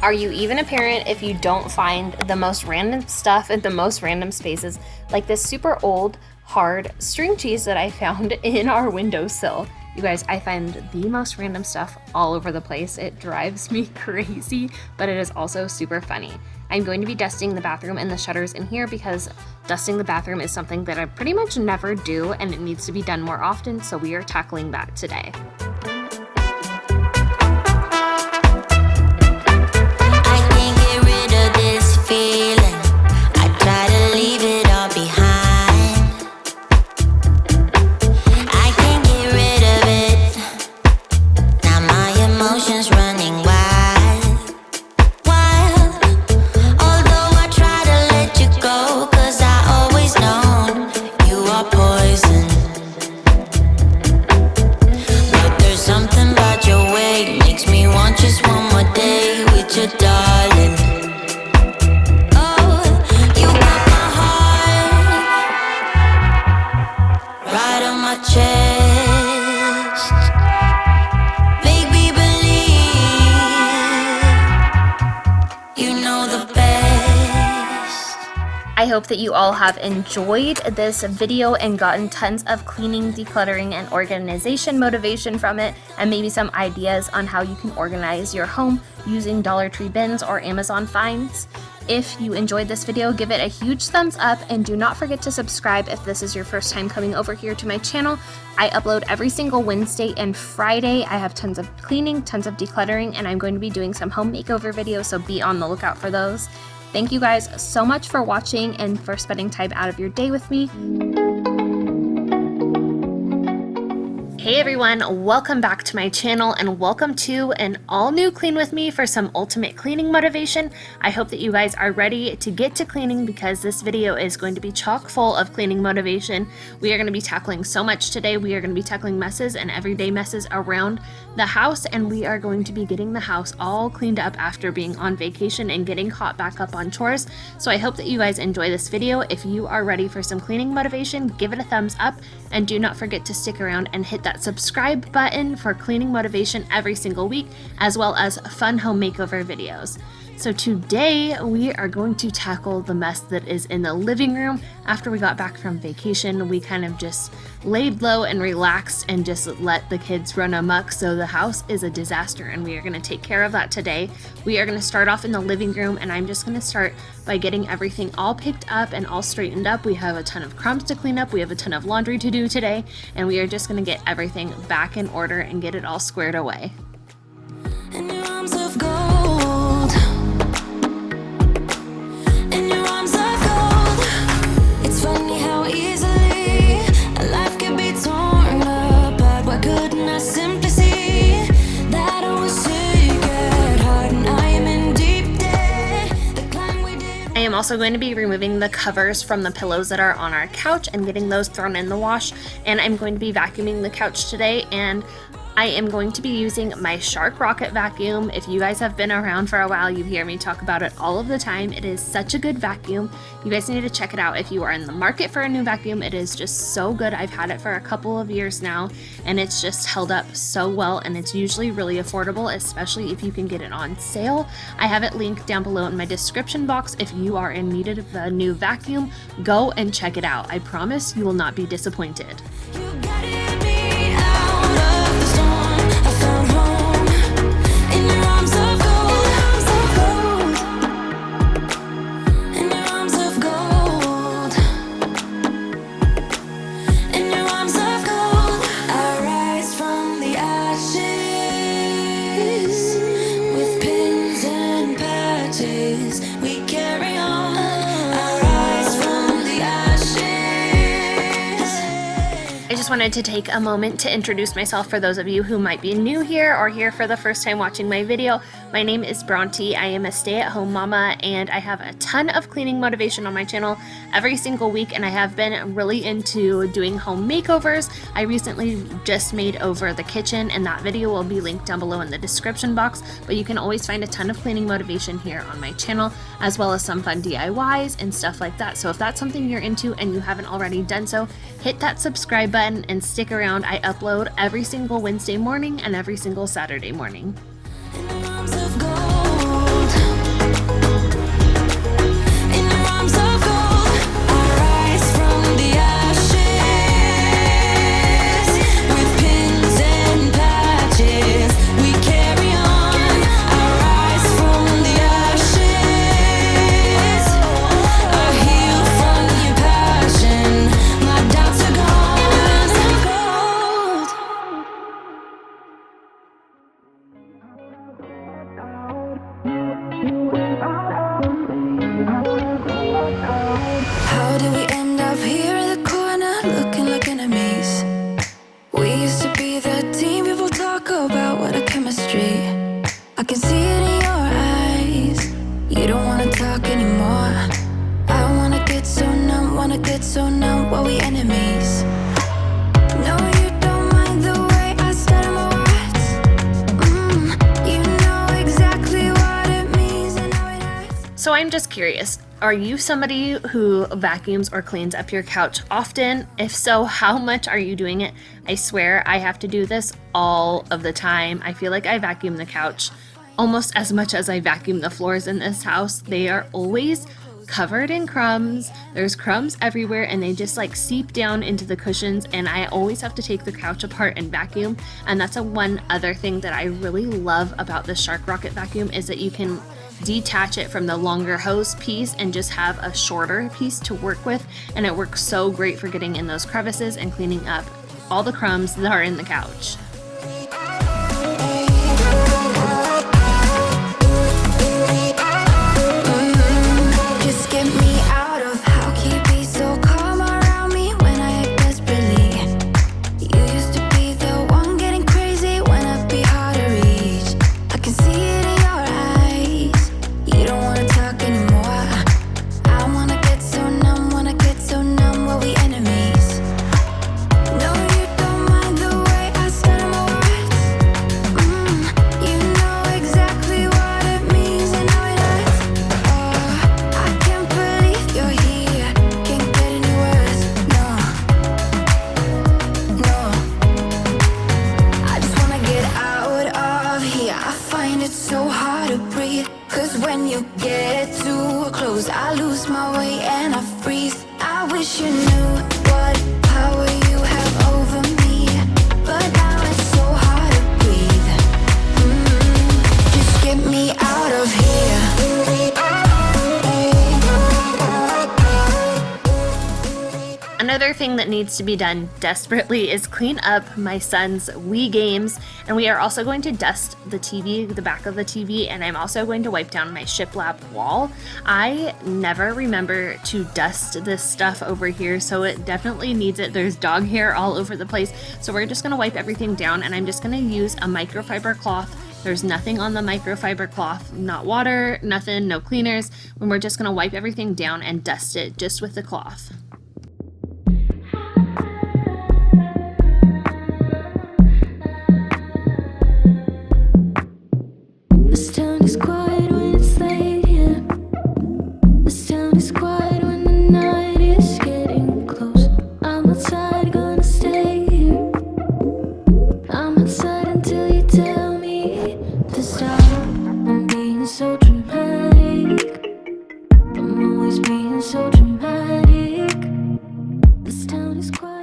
S1: Are you even a parent if you don't find the most random stuff in the most random spaces, like this super old, hard string cheese that I found in our windowsill? You guys, I find the most random stuff all over the place. It drives me crazy, but it is also super funny. I'm going to be dusting the bathroom and the shutters in here because dusting the bathroom is something that I pretty much never do, and it needs to be done more often, so we are tackling that today. I hope that you all have enjoyed this video and gotten tons of cleaning, decluttering, and organization motivation from it, and maybe some ideas on how you can organize your home using Dollar Tree bins or Amazon finds. If you enjoyed this video, give it a huge thumbs up, and do not forget to subscribe if this is your first time coming over here to my channel. I upload every single Wednesday and Friday. I have tons of cleaning, tons of decluttering, and I'm going to be doing some home makeover videos, so be on the lookout for those. Thank you guys so much for watching and for spending time out of your day with me. Hey everyone, welcome back to my channel and welcome to an all new clean with me for some ultimate cleaning motivation. I hope that you guys are ready to get to cleaning because this video is going to be chock full of cleaning motivation. We are going to be tackling so much today. We are going to be tackling messes and everyday messes around the house, and we are going to be getting the house all cleaned up after being on vacation and getting caught back up on chores. So I hope that you guys enjoy this video. If you are ready for some cleaning motivation, give it a thumbs up and do not forget to stick around and hit that that subscribe button for cleaning motivation every single week, as well as fun home makeover videos. So today we are going to tackle the mess that is in the living room. After we got back from vacation, we kind of just laid low and relaxed and just let the kids run amok. So the house is a disaster and we are going to take care of that today. We are going to start off in the living room, and I'm just going to start by getting everything all picked up and all straightened up. We have a ton of crumbs to clean up. We have a ton of laundry to do today, and we are just going to get everything back in order and get it all squared away.
S2: In your arms of gold. In your arms of gold. It's funny how easily a life can be torn apart. Why couldn't I simply see that I was sick at heart and I am in deep debt? The climb we did.
S1: I am also going to be removing the covers from the pillows that are on our couch and getting those thrown in the wash. And I'm going to be vacuuming the couch today, and I am going to be using my Shark Rocket vacuum. If you guys have been around for a while, you hear me talk about it all of the time. It is such a good vacuum. You guys need to check it out if you are in the market for a new vacuum. It is just so good. I've had it for a couple of years now, and it's just held up so well, and it's usually really affordable, especially if you can get it on sale. I have it linked down below in my description box. If you are in need of a new vacuum, go and check it out. I promise you will not be disappointed.
S2: You guided me out of the storm. I found home in your arms of gold. In your arms of gold. In your arms of gold. I rise from the ashes with pins and patches. We carry on. I rise from the ashes.
S1: I just wanted to take a moment to introduce myself for those of you who might be new here or here for the first time watching my video. My name is Bronte. I am a stay-at-home mama, and I have a ton of cleaning motivation on my channel every single week, and I have been really into doing home makeovers. I recently just made over the kitchen, and that video will be linked down below in the description box, but you can always find a ton of cleaning motivation here on my channel, as well as some fun DIYs and stuff like that. So if that's something you're into and you haven't already done so, hit that subscribe button and stick around. I upload every single Wednesday morning and every single Saturday morning.
S2: In your arms of gold. In your arms of gold. I rise from the ashes with pins and patches. We carry on. I rise from the ashes. I heal from your passion. My doubts are gone. How did we end up here in the corner looking like enemies? We used to be the team people talk about, what a chemistry. I can see it in your eyes. You don't wanna talk anymore. I wanna get so numb, while we enemies. No, you don't mind the way I stutter my words. You know exactly what it means and how it hurts.
S1: So I'm just curious, are you somebody who vacuums or cleans up your couch often? If so, how much are you doing it? I swear I have to do this all of the time. I feel like I vacuum the couch almost as much as I vacuum the floors in this house. They are always covered in crumbs. There's crumbs everywhere, and they just like seep down into the cushions, and I always have to take the couch apart and vacuum. And that's one other thing that I really love about the Shark Rocket vacuum, is that you can detach it from the longer hose piece and just have a shorter piece to work with, and it works so great for getting in those crevices and cleaning up all the crumbs that are in the couch.
S2: Just get me out of how can you be so calm around me when I act desperately? You used to be the one getting crazy when I'd be hard to reach. I can see it in your eyes. You don't wanna talk anymore. I wanna get so numb, while we enemies. No, you don't mind the way I stutter 'cause when you get too close, I lose my way and I freeze. I wish you knew what power you have over me, but now it's so hard to breathe. Just get me out of here.
S1: Another thing that needs to be done desperately is clean up my son's Wii games, and we are also going to dust the TV, the back of the TV, and I'm also going to wipe down my shiplap wall. I never remember to dust this stuff over here, so it definitely needs it. There's dog hair all over the place, so we're just going to wipe everything down, and I'm just going to use a microfiber cloth. There's nothing on the microfiber cloth, not water, nothing, no cleaners, and we're just going to wipe everything down and dust it just with the cloth.
S2: This town is quiet when it's late here. This town is quiet when the night is getting close. I'm outside, gonna stay here. I'm outside until you tell me to stop. I'm being so dramatic. I'm always being so dramatic. This town is quiet.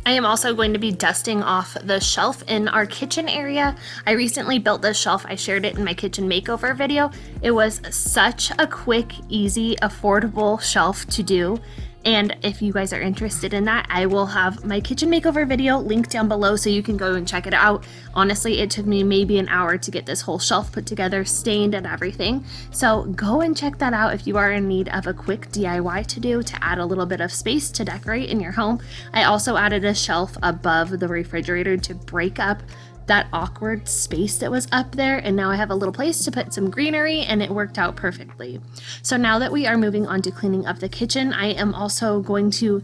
S1: I am also going to be dusting off the shelf in our kitchen area. I recently built this shelf. I shared it in my kitchen makeover video. It was such a quick, easy, affordable shelf to do. And if you guys are interested in that, I will have my kitchen makeover video linked down below so you can go and check it out. Honestly, it took me maybe an hour to get this whole shelf put together, stained and everything. So go and check that out if you are in need of a quick DIY to do to add a little bit of space to decorate in your home. I also added a shelf above the refrigerator to break up that awkward space that was up there, and now I have a little place to put some greenery, and it worked out perfectly. So now that we are moving on to cleaning up the kitchen, I am also going to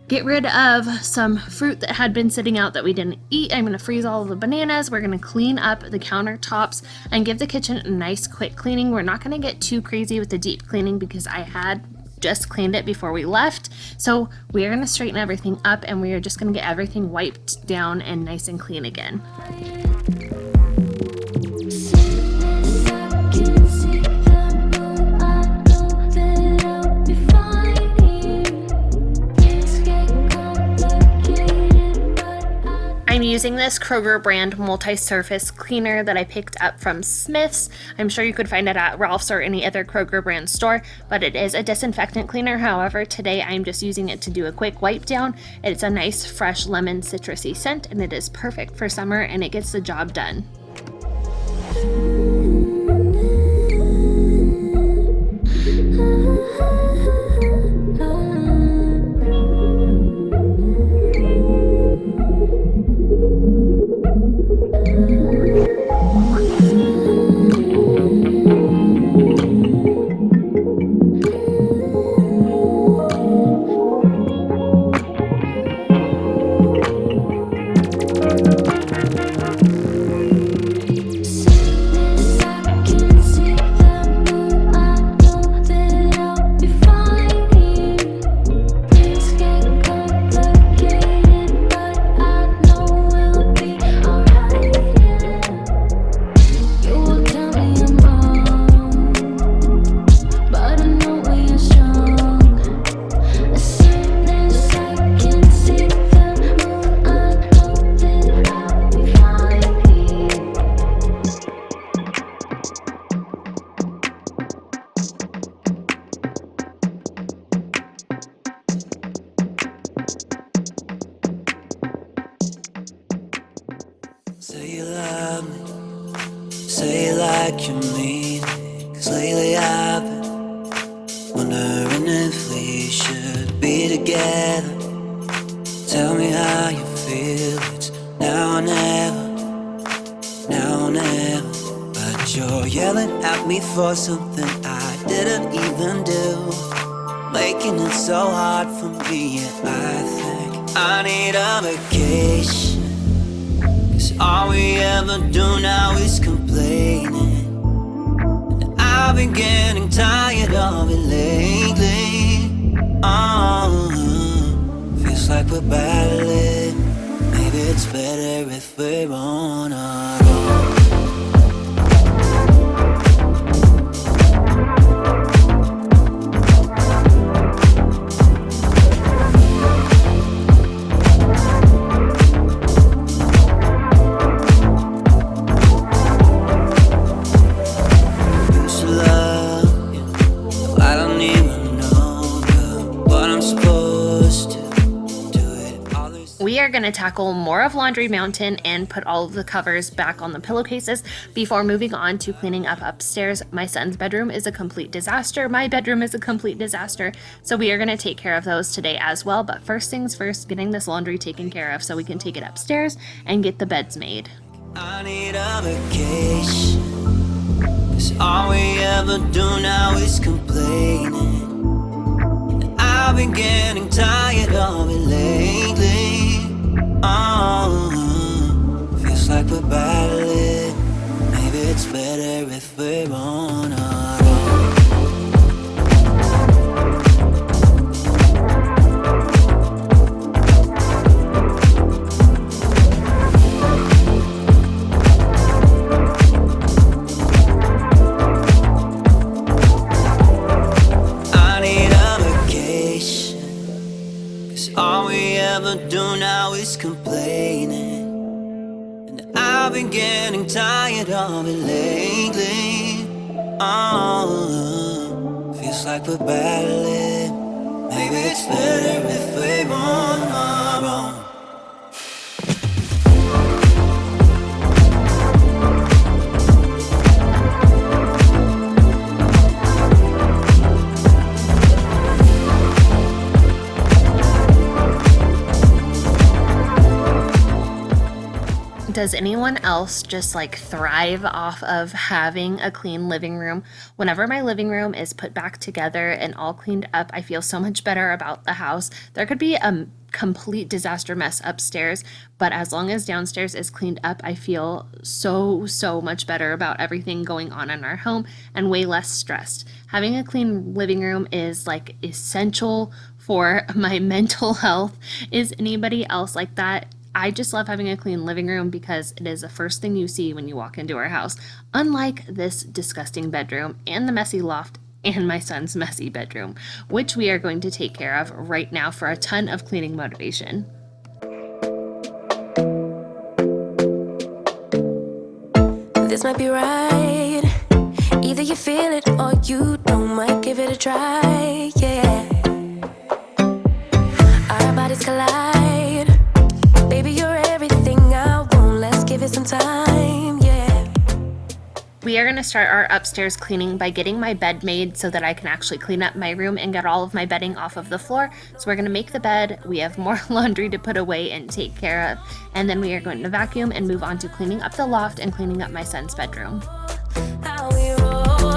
S1: get rid of some fruit that had been sitting out that we didn't eat. I'm going to freeze all of the bananas. We're going to clean up the countertops and give the kitchen a nice quick cleaning. We're not going to get too crazy with the deep cleaning because I had just cleaned it before we left. So we are going to straighten everything up, and we are just going to get everything wiped down and nice and clean again. I'm using this Kroger brand multi-surface cleaner that I picked up from Smith's. I'm sure you could find it at Ralph's or any other Kroger brand store, but it is a disinfectant cleaner. However, today I'm just using it to do a quick wipe down. It's a nice fresh lemon citrusy scent, and it is perfect for summer, and it gets the job done.
S5: Say you love me, say it like you mean it. 'Cause lately I've been wondering if we should be together. Tell me how you feel, it's now or never, now or never. But you're yelling at me for something I didn't even do, making it so hard for me, and I think I need a vacation. 'Cause all we ever do now is complaining, and I've been getting tired of it lately. Feels like we're battling. Maybe it's better if we're on our own.
S1: are going to tackle more of Laundry Mountain and put all of the covers back on the pillowcases before moving on to cleaning up upstairs. My son's bedroom is a complete disaster. My bedroom is a complete disaster. So we are going to take care of those today as well. But first things first, getting this laundry taken care of so we can take it upstairs and get the beds made.
S5: I need a vacation, 'cause all we ever do now is complaining. I've been getting tired of it lately. Oh, feels like we're battling. Maybe it's better if we're on our own. All we ever do now is complaining, and I've been getting tired of it lately. Oh, feels like we're battling. Maybe it's better if we're on our own.
S1: Does anyone else just like thrive off of having a clean living room? Whenever my living room is put back together and all cleaned up, I feel so much better about the house. There could be a complete disaster mess upstairs, but as long as downstairs is cleaned up, I feel so much better about everything going on in our home and way less stressed. Having a clean living room is like essential for my mental health. Is anybody else like that? I just love having a clean living room because it is the first thing you see when you walk into our house. Unlike this disgusting bedroom and the messy loft and my son's messy bedroom, which we are going to take care of right now for a ton of cleaning motivation.
S2: This might be right. Either you feel it or you don't. Might give it a try, yeah. Our bodies collide. Baby, you're everything I want. Let's give it some time, yeah.
S1: We are going to start our upstairs cleaning by getting my bed made so that I can actually clean up my room and get all of my bedding off of the floor. So we're going to make the bed. We have more laundry to put away and take care of. And then we are going to vacuum and move on to cleaning up the loft and cleaning up my son's bedroom.
S2: How we roll.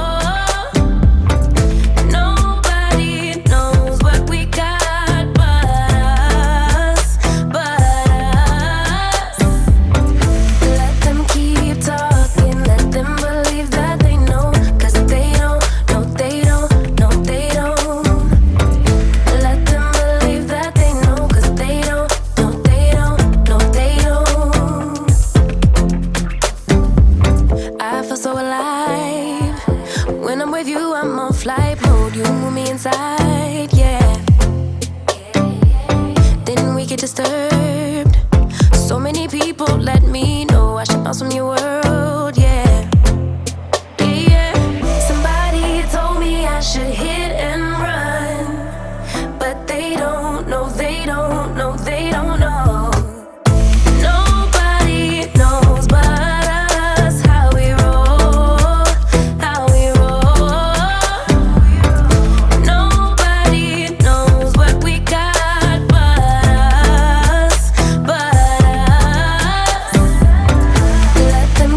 S2: Nobody knows what we got. Inside, yeah. Then we get disturbed. So many people let me know I should bounce from your world, yeah. Yeah. Somebody told me I should hit and run, but they don't know, they don't know, they don't know. Nobody knows but us how we roll, how we roll. Let them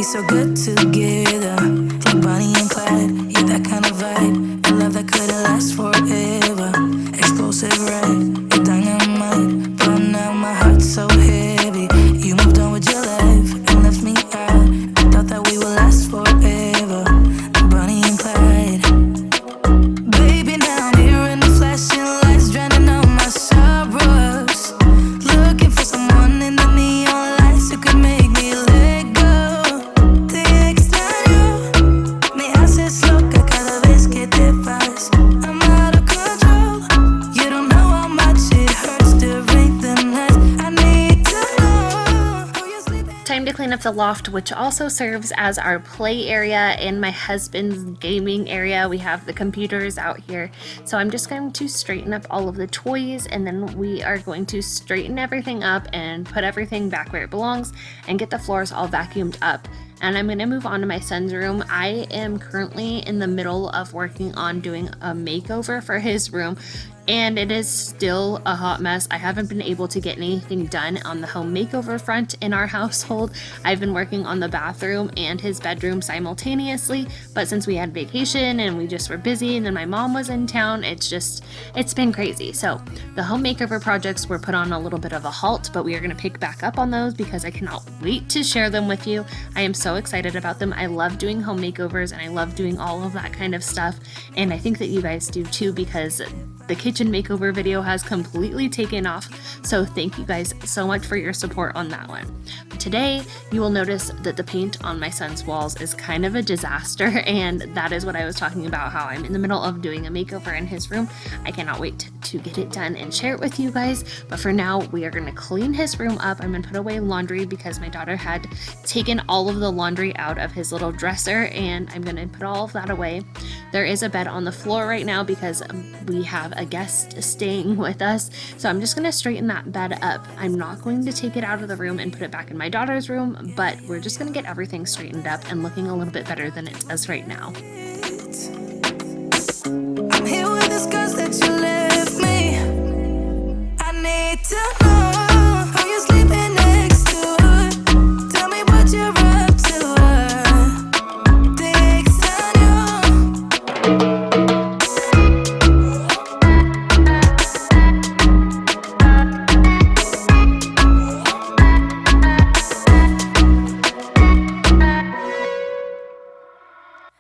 S2: so good together, like Bonnie and Clyde. Yeah, that kind of vibe, a love that couldn't last forever. Explosive, right? You're dynamite, burn out my heart so heavy. You moved on with your life and left me out. I thought that we would last forever, like Bonnie and Clyde. Baby, now I'm here in the flashing lights, drowning out my sorrows. Looking for someone in the neon lights who could make me let go. Te extraño, me haces loca cada vez que te vas. I'm out of control. You don't know how much it hurts to break the nights. I need to know who you're sleeping.
S1: Time to clean up the loft, which also serves as our play area and my husband's gaming area. We have the computers out here, so I'm just going to straighten up all of the toys, and then we are going to straighten everything up and put everything back where it belongs and get the floors all vacuumed up. And I'm going to move on to my son's room. I am currently in the middle of working on doing a makeover for his room, and it is still a hot mess. I haven't been able to get anything done on the home makeover front in our household. I've been working on the bathroom and his bedroom simultaneously, but since we had vacation and we just were busy and then my mom was in town, it's been crazy. So the home makeover projects were put on a little bit of a halt, but we are going to pick back up on those because I cannot wait to share them with you. I am so excited about them. I love doing home makeovers and I love doing all of that kind of stuff, and I think that you guys do too, because the kitchen makeover video has completely taken off. So thank you guys so much for your support on that one. Today, you will notice that the paint on my son's walls is kind of a disaster, and that is what I was talking about, how I'm in the middle of doing a makeover in his room. I cannot wait to get it done and share it with you guys. But for now, we are gonna clean his room up. I'm gonna put away laundry because my daughter had taken all of the laundry out of his little dresser, and I'm gonna put all of that away. There is a bed on the floor right now because we have a guest staying with us, so I'm just going to straighten that bed up. I'm not going to take it out of the room and put it back in my daughter's room, but we're just going to get everything straightened up and looking a little bit better than it does right now.
S2: I'm here with the scars that you left me. I need to know who you're sleeping next to. Tell me what you're up to. Te extraño.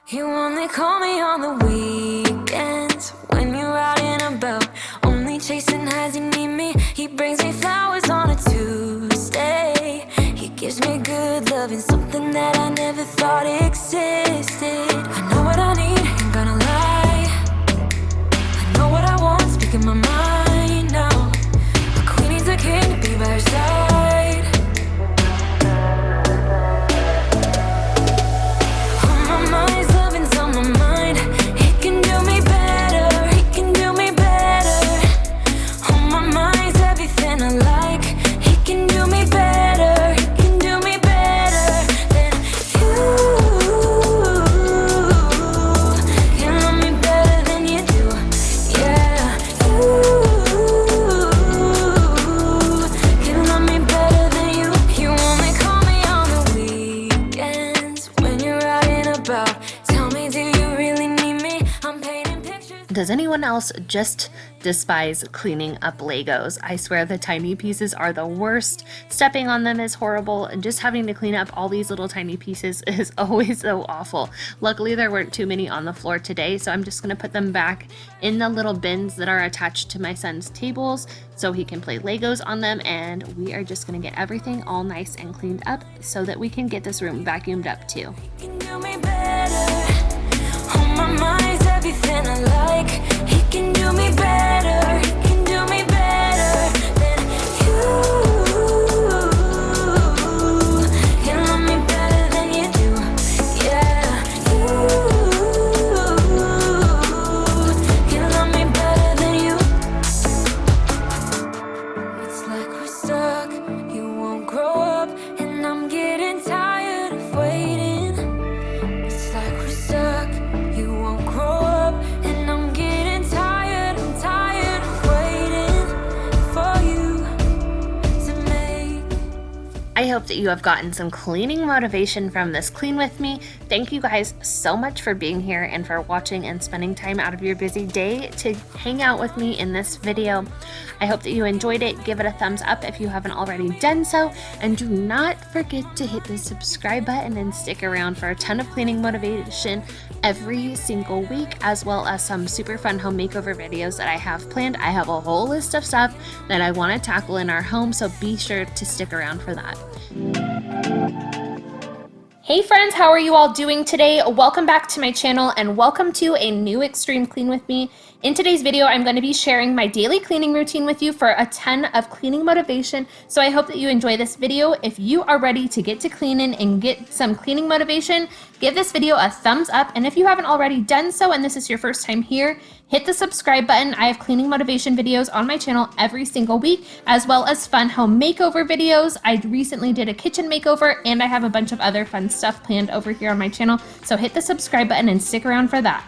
S2: You only call me on the weekends when you're out and about, only chasing highs. You need me. He brings me flowers on a Tuesday. He gives me good love and something that I never thought existed. I know what I need, ain't gonna lie. I know what I want, speaking my mind now. A queen needs a king to be by her side.
S1: Does anyone else just despise cleaning up Legos? I swear the tiny pieces are the worst. Stepping on them is horrible, and just having to clean up all these little tiny pieces is always so awful. Luckily, there weren't too many on the floor today, so I'm just going to put them back in the little bins that are attached to my son's tables so he can play Legos on them, and we are just going to get everything all nice and cleaned up so that we can get this room vacuumed up too.
S2: Everything I like, he can do me better. He can do me better than you. Can love me better than you do. Yeah, you can love me better than you. It's like we're stuck. You won't grow up, and I'm getting tired of waiting. It's like we're stuck. You won't grow up, and I'm
S1: hope that you have gotten some cleaning motivation from this clean with me. Thank you guys so much for being here and for watching and spending time out of your busy day to hang out with me in this video. I hope that you enjoyed it. Give it a thumbs up if you haven't already done so, and do not forget to hit the subscribe button and stick around for a ton of cleaning motivation every single week, as well as some super fun home makeover videos that I have planned. I have a whole list of stuff that I want to tackle in our home, so be sure to stick around for that. Hey friends, how are you all doing today? Welcome back to my channel and welcome to a new Extreme Clean with me. In today's video, I'm going to be sharing my daily cleaning routine with you for a ton of cleaning motivation. So I hope that you enjoy this video. If you are ready to get to cleaning and get some cleaning motivation, give this video a thumbs up. And if you haven't already done so and this is your first time here, hit the subscribe button. I have cleaning motivation videos on my channel every single week, as well as fun home makeover videos. I recently did a kitchen makeover and I have a bunch of other fun stuff planned over here on my channel. So hit the subscribe button and stick around for that.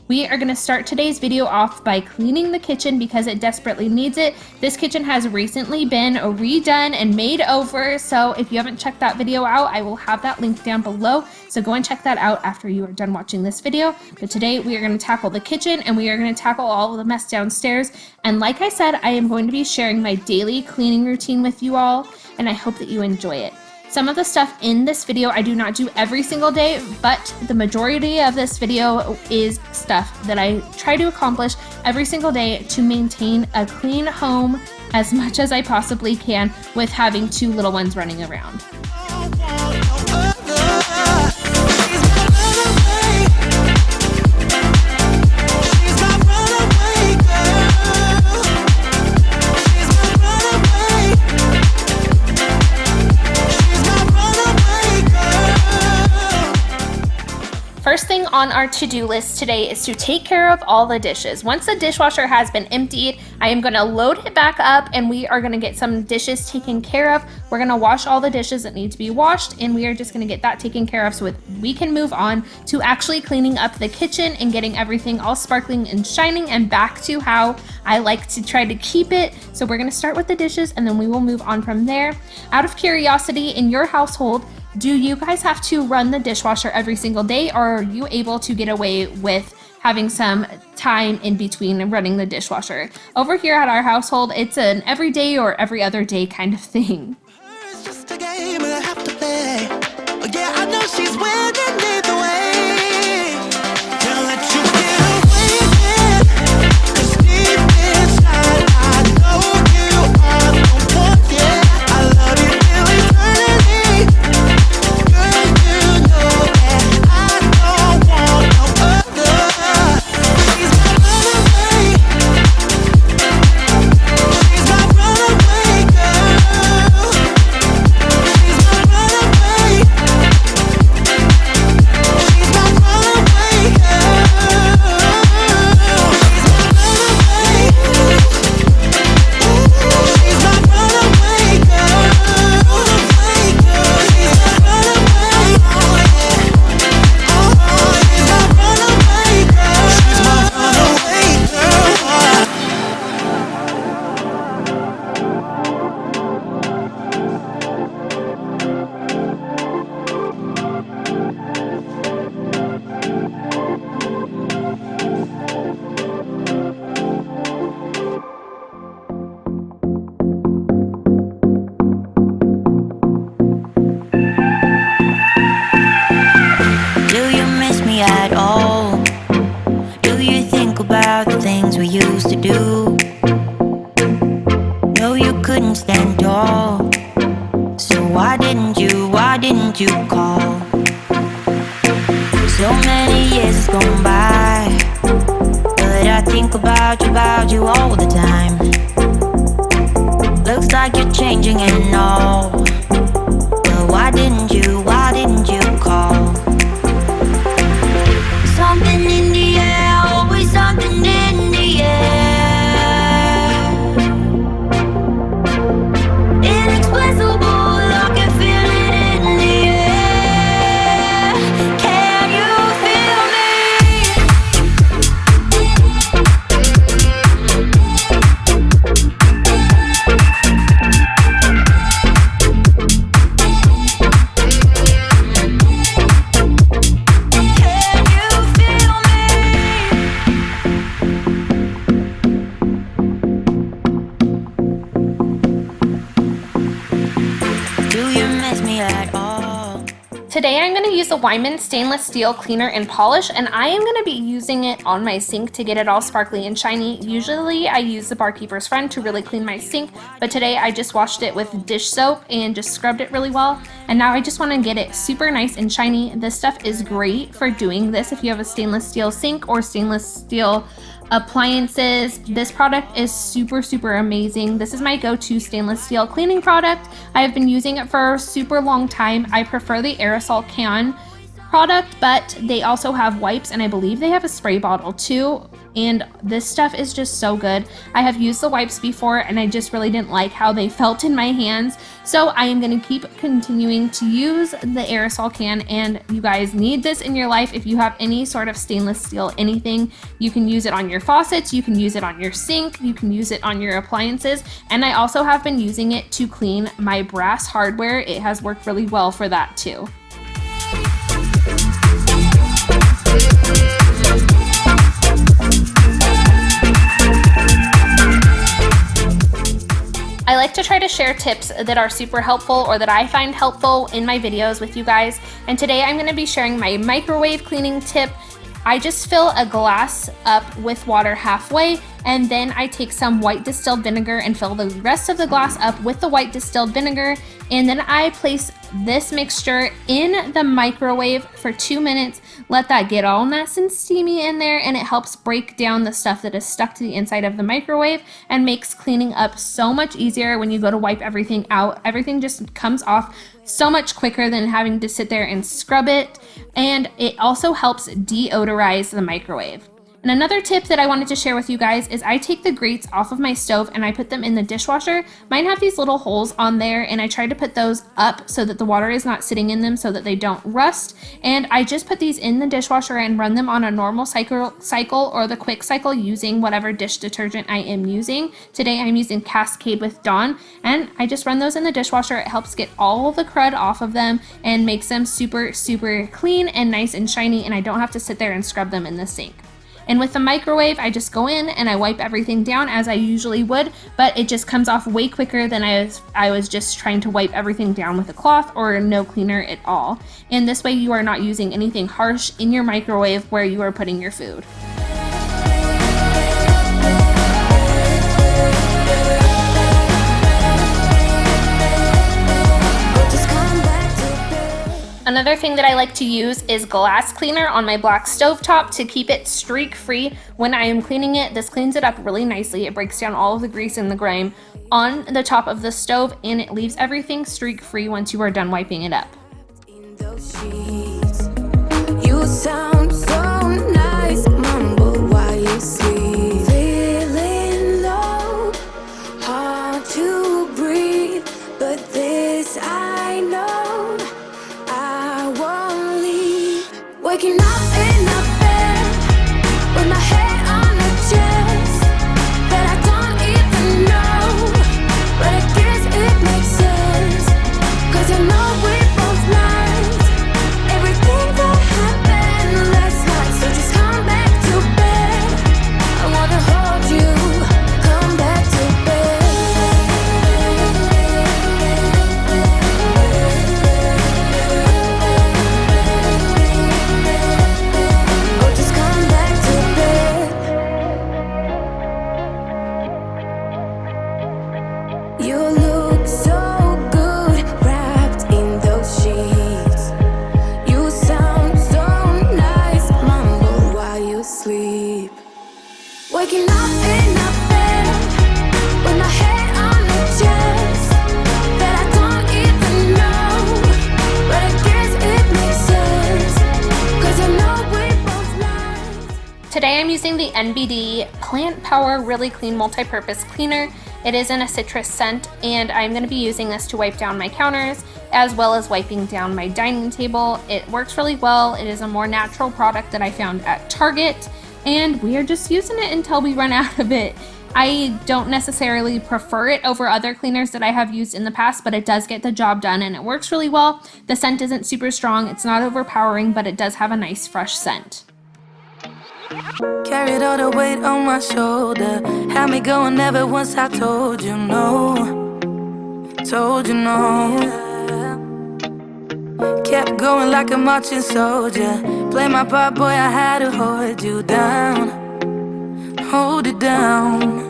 S1: We are going to start today's video off by cleaning the kitchen because it desperately needs it. This kitchen has recently been redone and made over, so if you haven't checked that video out, I will have that link down below. So go and check that out after you are done watching this video. But today we are going to tackle the kitchen and we are going to tackle all of the mess downstairs. And like I said, I am going to be sharing my daily cleaning routine with you all, and I hope that you enjoy it. Some of the stuff in this video I do not do every single day, but the majority of this video is stuff that I try to accomplish every single day to maintain a clean home as much as I possibly can with having two little ones running around. First thing on our to-do list today is to take care of all the dishes. Once the dishwasher has been emptied, I am going to load it back up and we are going to get some dishes taken care of. We're going to wash all the dishes that need to be washed and we are just going to get that taken care of so we can move on to actually cleaning up the kitchen and getting everything all sparkling and shining and back to how I like to try to keep it. So we're going to start with the dishes and then we will move on from there. Out of curiosity, in your household, do you guys have to run the dishwasher every single day, or are you able to get away with having some time in between running the dishwasher? Over here at our household, it's an every day or every other day kind of thing.
S6: It's just a game I have to play. Oh yeah, I know she's winning either way. Can't let you get away with it. 'Cause deep inside I know you are the one. Yeah, I love you till eternity. Girl, you know that I don't want no other. She's my runaway. She's my runaway girl. She's my runaway. She's my runaway girl. She's my runaway. She's my runaway girl. Runaway girl. She's my runaway. Oh yeah. Oh, she's my runaway girl. She's my runaway girl.
S2: Do you miss me at all? Do you think about the things we used to do? No, you couldn't stand tall. So why didn't you call? So many years has gone by, but I think about you all the time. Looks like you're changing and all, but why didn't you call? Something in the air, always something in the air. Inexplicable, I can feel it in the air. Can you feel me?
S1: Today I'm going to use the Wyman stainless steel cleaner and polish, and I am going to be using it on my sink to get it all sparkly and shiny. Usually I use the Barkeeper's Friend to really clean my sink, but today I just washed it with dish soap and just scrubbed it really well, and now I just want to get it super nice and shiny. This stuff is great for doing this if you have a stainless steel sink or stainless steel appliances. This product is super amazing. This is my go-to stainless steel cleaning product. I have been using it for a super long time. I prefer the aerosol can product, but they also have wipes, and I believe they have a spray bottle too, and this stuff is just so good. I have used the wipes before and I just really didn't like how they felt in my hands, so I am going to keep continuing to use the aerosol can, and you guys need this in your life. If you have any sort of stainless steel anything, you can use it on your faucets, you can use it on your sink, you can use it on your appliances, and I also have been using it to clean my brass hardware. It has worked really well for that too. I like to try to share tips that are super helpful or that I find helpful in my videos with you guys, and today I'm going to be sharing my microwave cleaning tip. I just fill a glass up with water halfway, and then I take some white distilled vinegar and fill the rest of the glass up with the white distilled vinegar, and then I place this mixture in the microwave for 2 minutes. Let that get all nice and steamy in there, and it helps break down the stuff that is stuck to the inside of the microwave and makes cleaning up so much easier. When you go to wipe everything out, everything just comes off so much quicker than having to sit there and scrub it, and it also helps deodorize the microwave. And another tip that I wanted to share with you guys is I take the grates off of my stove and I put them in the dishwasher. Mine have these little holes on there, and I try to put those up so that the water is not sitting in them so that they don't rust. And I just put these in the dishwasher and run them on a normal cycle or the quick cycle using whatever dish detergent I am using. Today I'm using Cascade with Dawn, and I just run those in the dishwasher. It helps get all the crud off of them and makes them super clean and nice and shiny, and I don't have to sit there and scrub them in the sink. And with the microwave, I just go in and I wipe everything down as I usually would, but it just comes off way quicker than I was just trying to wipe everything down with a cloth or no cleaner at all. And this way you are not using anything harsh in your microwave where you are putting your food. Another thing that I like to use is glass cleaner on my black stovetop to keep it streak free when I am cleaning it. This cleans it up really nicely. It breaks down all of the grease and the grime on the top of the stove, and it leaves everything streak free once you are done wiping it up.
S2: You sound so nice, mumble while you sleep. Feeling low, hard to breathe, but this I know. Waking up in a bed with my head on the chest that I don't even know, but I guess it makes sense, 'cause I know we both liked everything that happened last night. So just come back to bed. I wanna hold you. Come back to bed. You look so good wrapped in those sheets. You sound so nice, mumble while you sleep. Waking up in a bed with my head on the chest that I don't even know, but I guess it makes sense, 'cause I know we both like.
S1: Today I'm using the NBD Plant Power Really Clean Multi-Purpose Cleaner. It is in a citrus scent, and I'm going to be using this to wipe down my counters as well as wiping down my dining table. It works really well. It is a more natural product that I found at Target, and we are just using it until we run out of it. I don't necessarily prefer it over other cleaners that I have used in the past, but it does get the job done and it works really well. The scent isn't super strong, it's not overpowering, but it does have a nice fresh scent.
S7: Carried all the weight on my shoulder, had me going ever once I told you no. Told you no. Kept going like a marching soldier. Play my part, boy, I had to hold you down. Hold it down.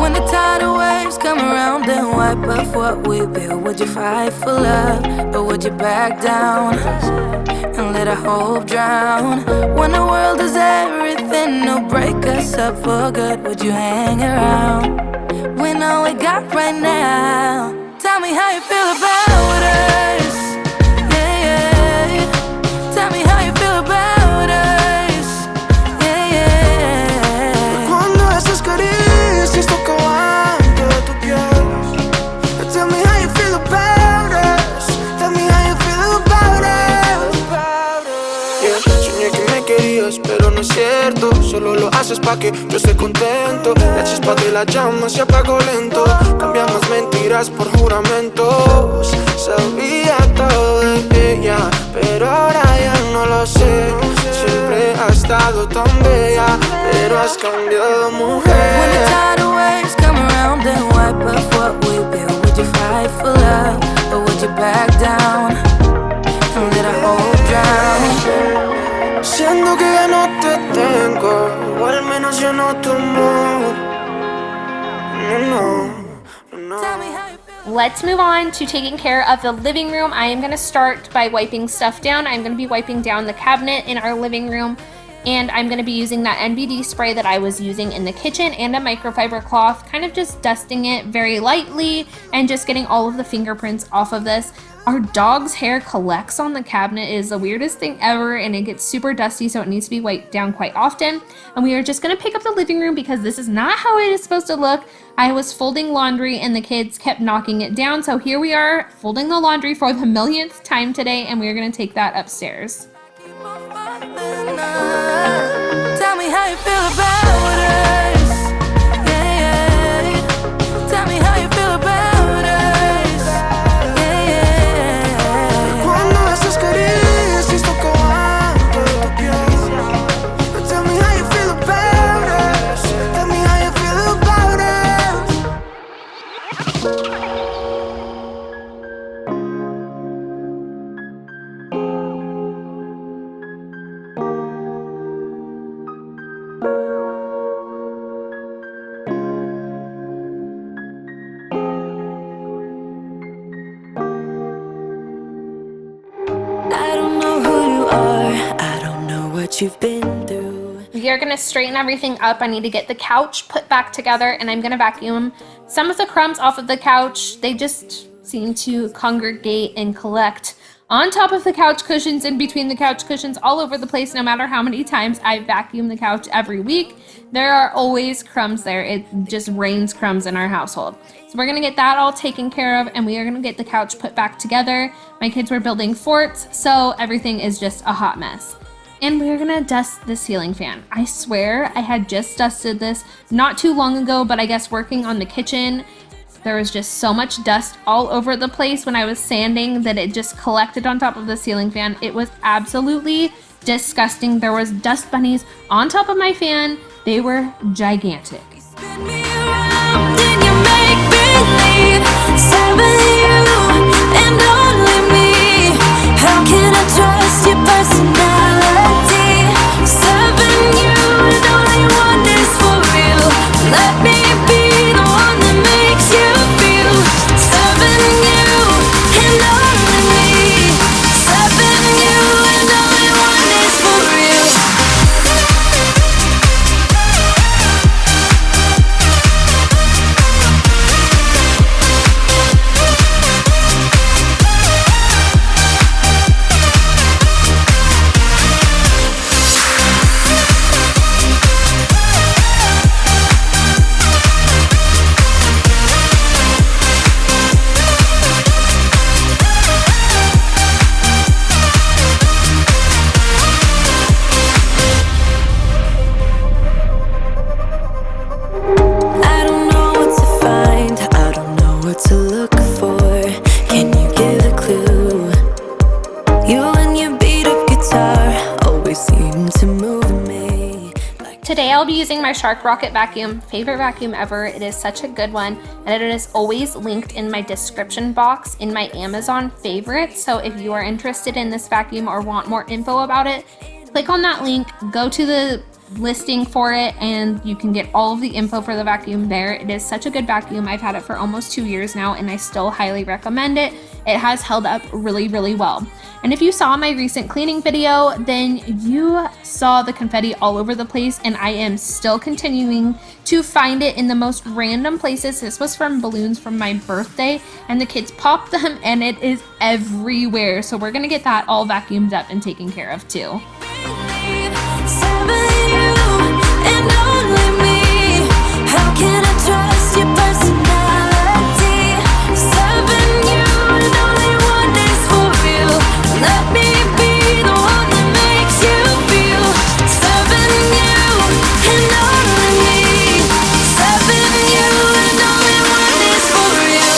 S7: When the tidal waves come around and wipe off what we built, would you fight for love, or would you back down and let our hope drown? When the world is everything, no break us up for good, would you hang around? When all we got right now, tell me how you feel about us. Yeah, yeah. Tell me how you feel about us. Yeah, yeah.
S6: Cuando esas caricias tocaban toda tu piel. Tell me how you feel about us. Tell me how you feel about us. Yeah, soñé que me querías, pero no es cierto. Solo lo haces pa' que yo esté contento. La chispa de la llama se apagó lento. Cambiamos mentiras por juramentos. Sabía todo de ella, pero ahora ya no lo sé. Siempre has estado tan bella, pero has cambiado, mujer.
S7: When the tidal waves come around and wipe off what we built, would you fight for love, or would you back down and let our hope drown?
S6: Siento que ya no te tengo, o al menos yo no tu amor. No, no.
S7: Tell me how you feel.
S1: Let's move on to taking care of the living room. I am going to start by wiping stuff down. I'm going to be wiping down the cabinet in our living room, and I'm going to be using that NBD spray that I was using in the kitchen and a microfiber cloth, kind of just dusting it very lightly and just getting all of the fingerprints off of this. Our dog's hair collects on the cabinet. It is the weirdest thing ever, and it gets super dusty, so it needs to be wiped down quite often. And we are just gonna pick up the living room because this is not how it is supposed to look. I was folding laundry and the kids kept knocking it down, so here we are folding the laundry for the millionth time today, and we are gonna take that upstairs.
S7: Tell me how you feel about us. Yeah, yeah. Tell me how you feel about us. Yeah, yeah.
S6: Cuando esas caricias tocaban toda tu piel. Tell me how you feel about us. Tell me how you feel about us.
S2: You've been through.
S1: We are gonna straighten everything up. I need to get the couch put back together, and I'm gonna vacuum some of the crumbs off of the couch. They just seem to congregate and collect on top of the couch cushions, in between the couch cushions, all over the place. No matter how many times I vacuum the couch every week, there are always crumbs there. It just rains crumbs in our household. So we're gonna get that all taken care of, and we are gonna get the couch put back together. My kids were building forts, so everything is just a hot mess. And we're gonna dust the ceiling fan. I swear I had just dusted this not too long ago, but I guess working on the kitchen, there was just so much dust all over the place when I was sanding that it just collected on top of the ceiling fan. It was absolutely disgusting. There was dust bunnies on top of my fan. They were gigantic.
S2: Spin me around and you make believe. 7 you and only me. How can I trust your personality? 7 you and only one is for real. Let me be the one that makes you feel. 7 you and only me. 7 you and only one is for real.
S1: I'll be using my Shark Rocket vacuum, favorite vacuum ever. It is such a good one, and it is always linked in my description box in my Amazon favorites. So if you are interested in this vacuum or want more info about it, click on that link, go to the listing for it, and you can get all of the info for the vacuum there. It is such a good vacuum. I've had it for almost 2 years now, and I still highly recommend it. It has held up really, really well. And if you saw my recent cleaning video, then you saw the confetti all over the place, and I am still continuing to find it in the most random places. This was from balloons from my birthday, and the kids popped them, and it is everywhere. So we're gonna get that all vacuumed up and taken care of too.
S2: Can I trust your personality? Serving you and only one is for real. Let me be the one that makes you feel. Serving you and only me. Serving you and only one is for real.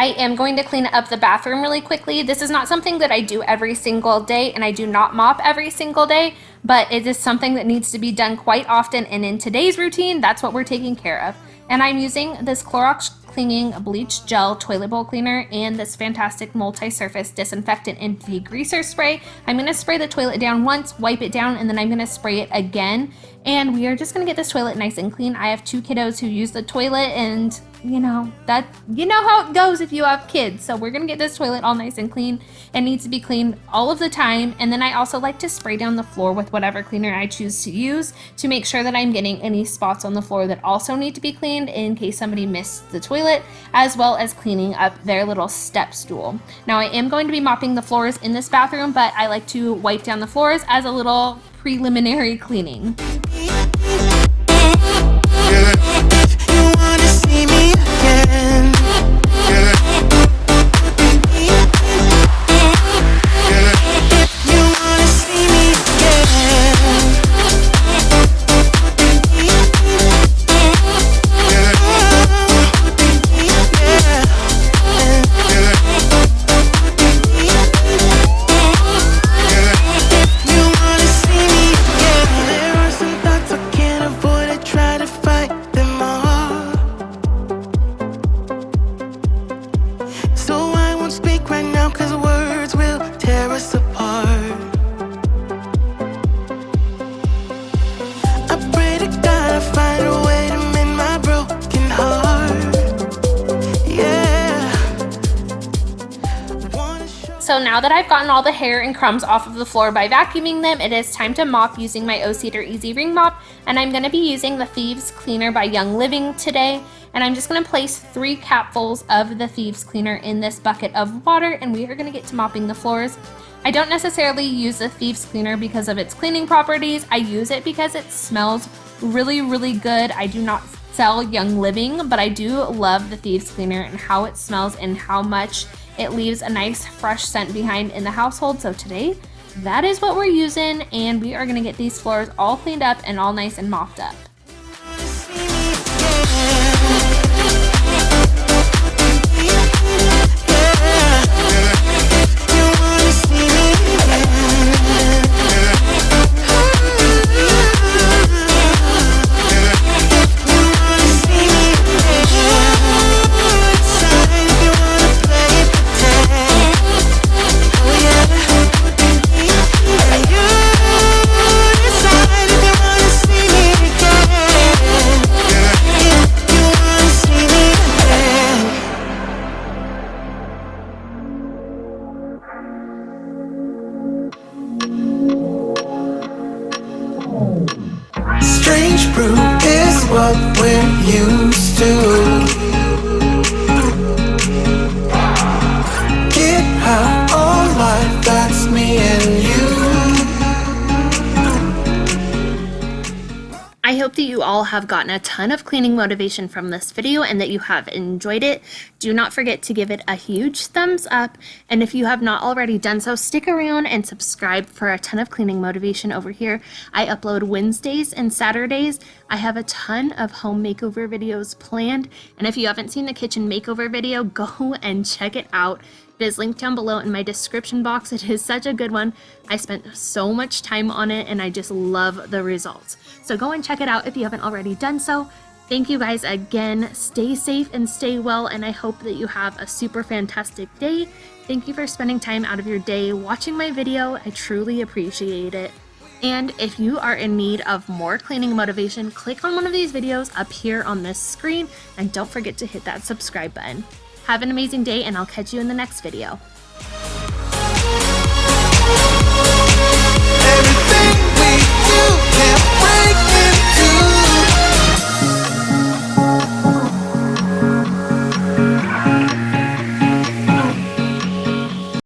S1: I am going to clean up the bathroom really quickly. This is not something that I do every single day, and I do not mop every single day, but it is something that needs to be done quite often, and in today's routine, that's what we're taking care of. And I'm using this Clorox Cleaning Bleach Gel Toilet Bowl Cleaner and this fantastic multi-surface disinfectant and degreaser spray. I'm going to spray the toilet down once, wipe it down, and then I'm going to spray it again. And we are just going to get this toilet nice and clean. I have 2 kiddos who use the toilet, and you know how it goes if you have kids. So we're going to get this toilet all nice and clean. It needs to be cleaned all of the time. And then I also like to spray down the floor with whatever cleaner I choose to use to make sure that I'm getting any spots on the floor that also need to be cleaned in case somebody missed the toilet, as well as cleaning up their little step stool. Now I am going to be mopping the floors in this bathroom, but I like to wipe down the floors as a little preliminary cleaning.
S6: You wanna see me again? You wanna see me again? You wanna see me again? There are some thoughts I can't avoid. I try to fight them all, so I won't speak right now, 'cause words will tear us apart. I pray to God I find a way to mend my broken heart. Yeah. Wanna show.
S1: So now that I've gotten all the hair and crumbs off of the floor by vacuuming them, it is time to mop using my O-Cedar Easy Ring Mop, and I'm going to be using the Thieves Cleaner by Young Living today. And I'm just going to place 3 capfuls of the Thieves Cleaner in this bucket of water, and we are going to get to mopping the floors. I don't necessarily use the Thieves Cleaner because of its cleaning properties. I use it because it smells really, really good. I do not sell Young Living, but I do love the Thieves Cleaner and how it smells and how much it leaves a nice fresh scent behind in the household. So today, that is what we're using, and we are going to get these floors all cleaned up and all nice and mopped up.
S6: Strange brew is what we're used to. Get high on life, that's me and you.
S1: I hope that you all have gotten a ton of cleaning motivation from this video and that you have enjoyed it. Do not forget to give it a huge thumbs up. And if you have not already done so, stick around and subscribe for a ton of cleaning motivation over here. I upload Wednesdays and Saturdays. I have a ton of home makeover videos planned. And if you haven't seen the kitchen makeover video, go and check it out. It is linked down below in my description box. It is such a good one. I spent so much time on it and I just love the results. So go and check it out if you haven't already done so. Thank you guys again. Stay safe and stay well, and I hope that you have a super fantastic day. Thank you for spending time out of your day watching my video. I truly appreciate it. And if you are in need of more cleaning motivation, click on one of these videos up here on this screen, and don't forget to hit that subscribe button. Have an amazing day, and I'll catch you in the next video.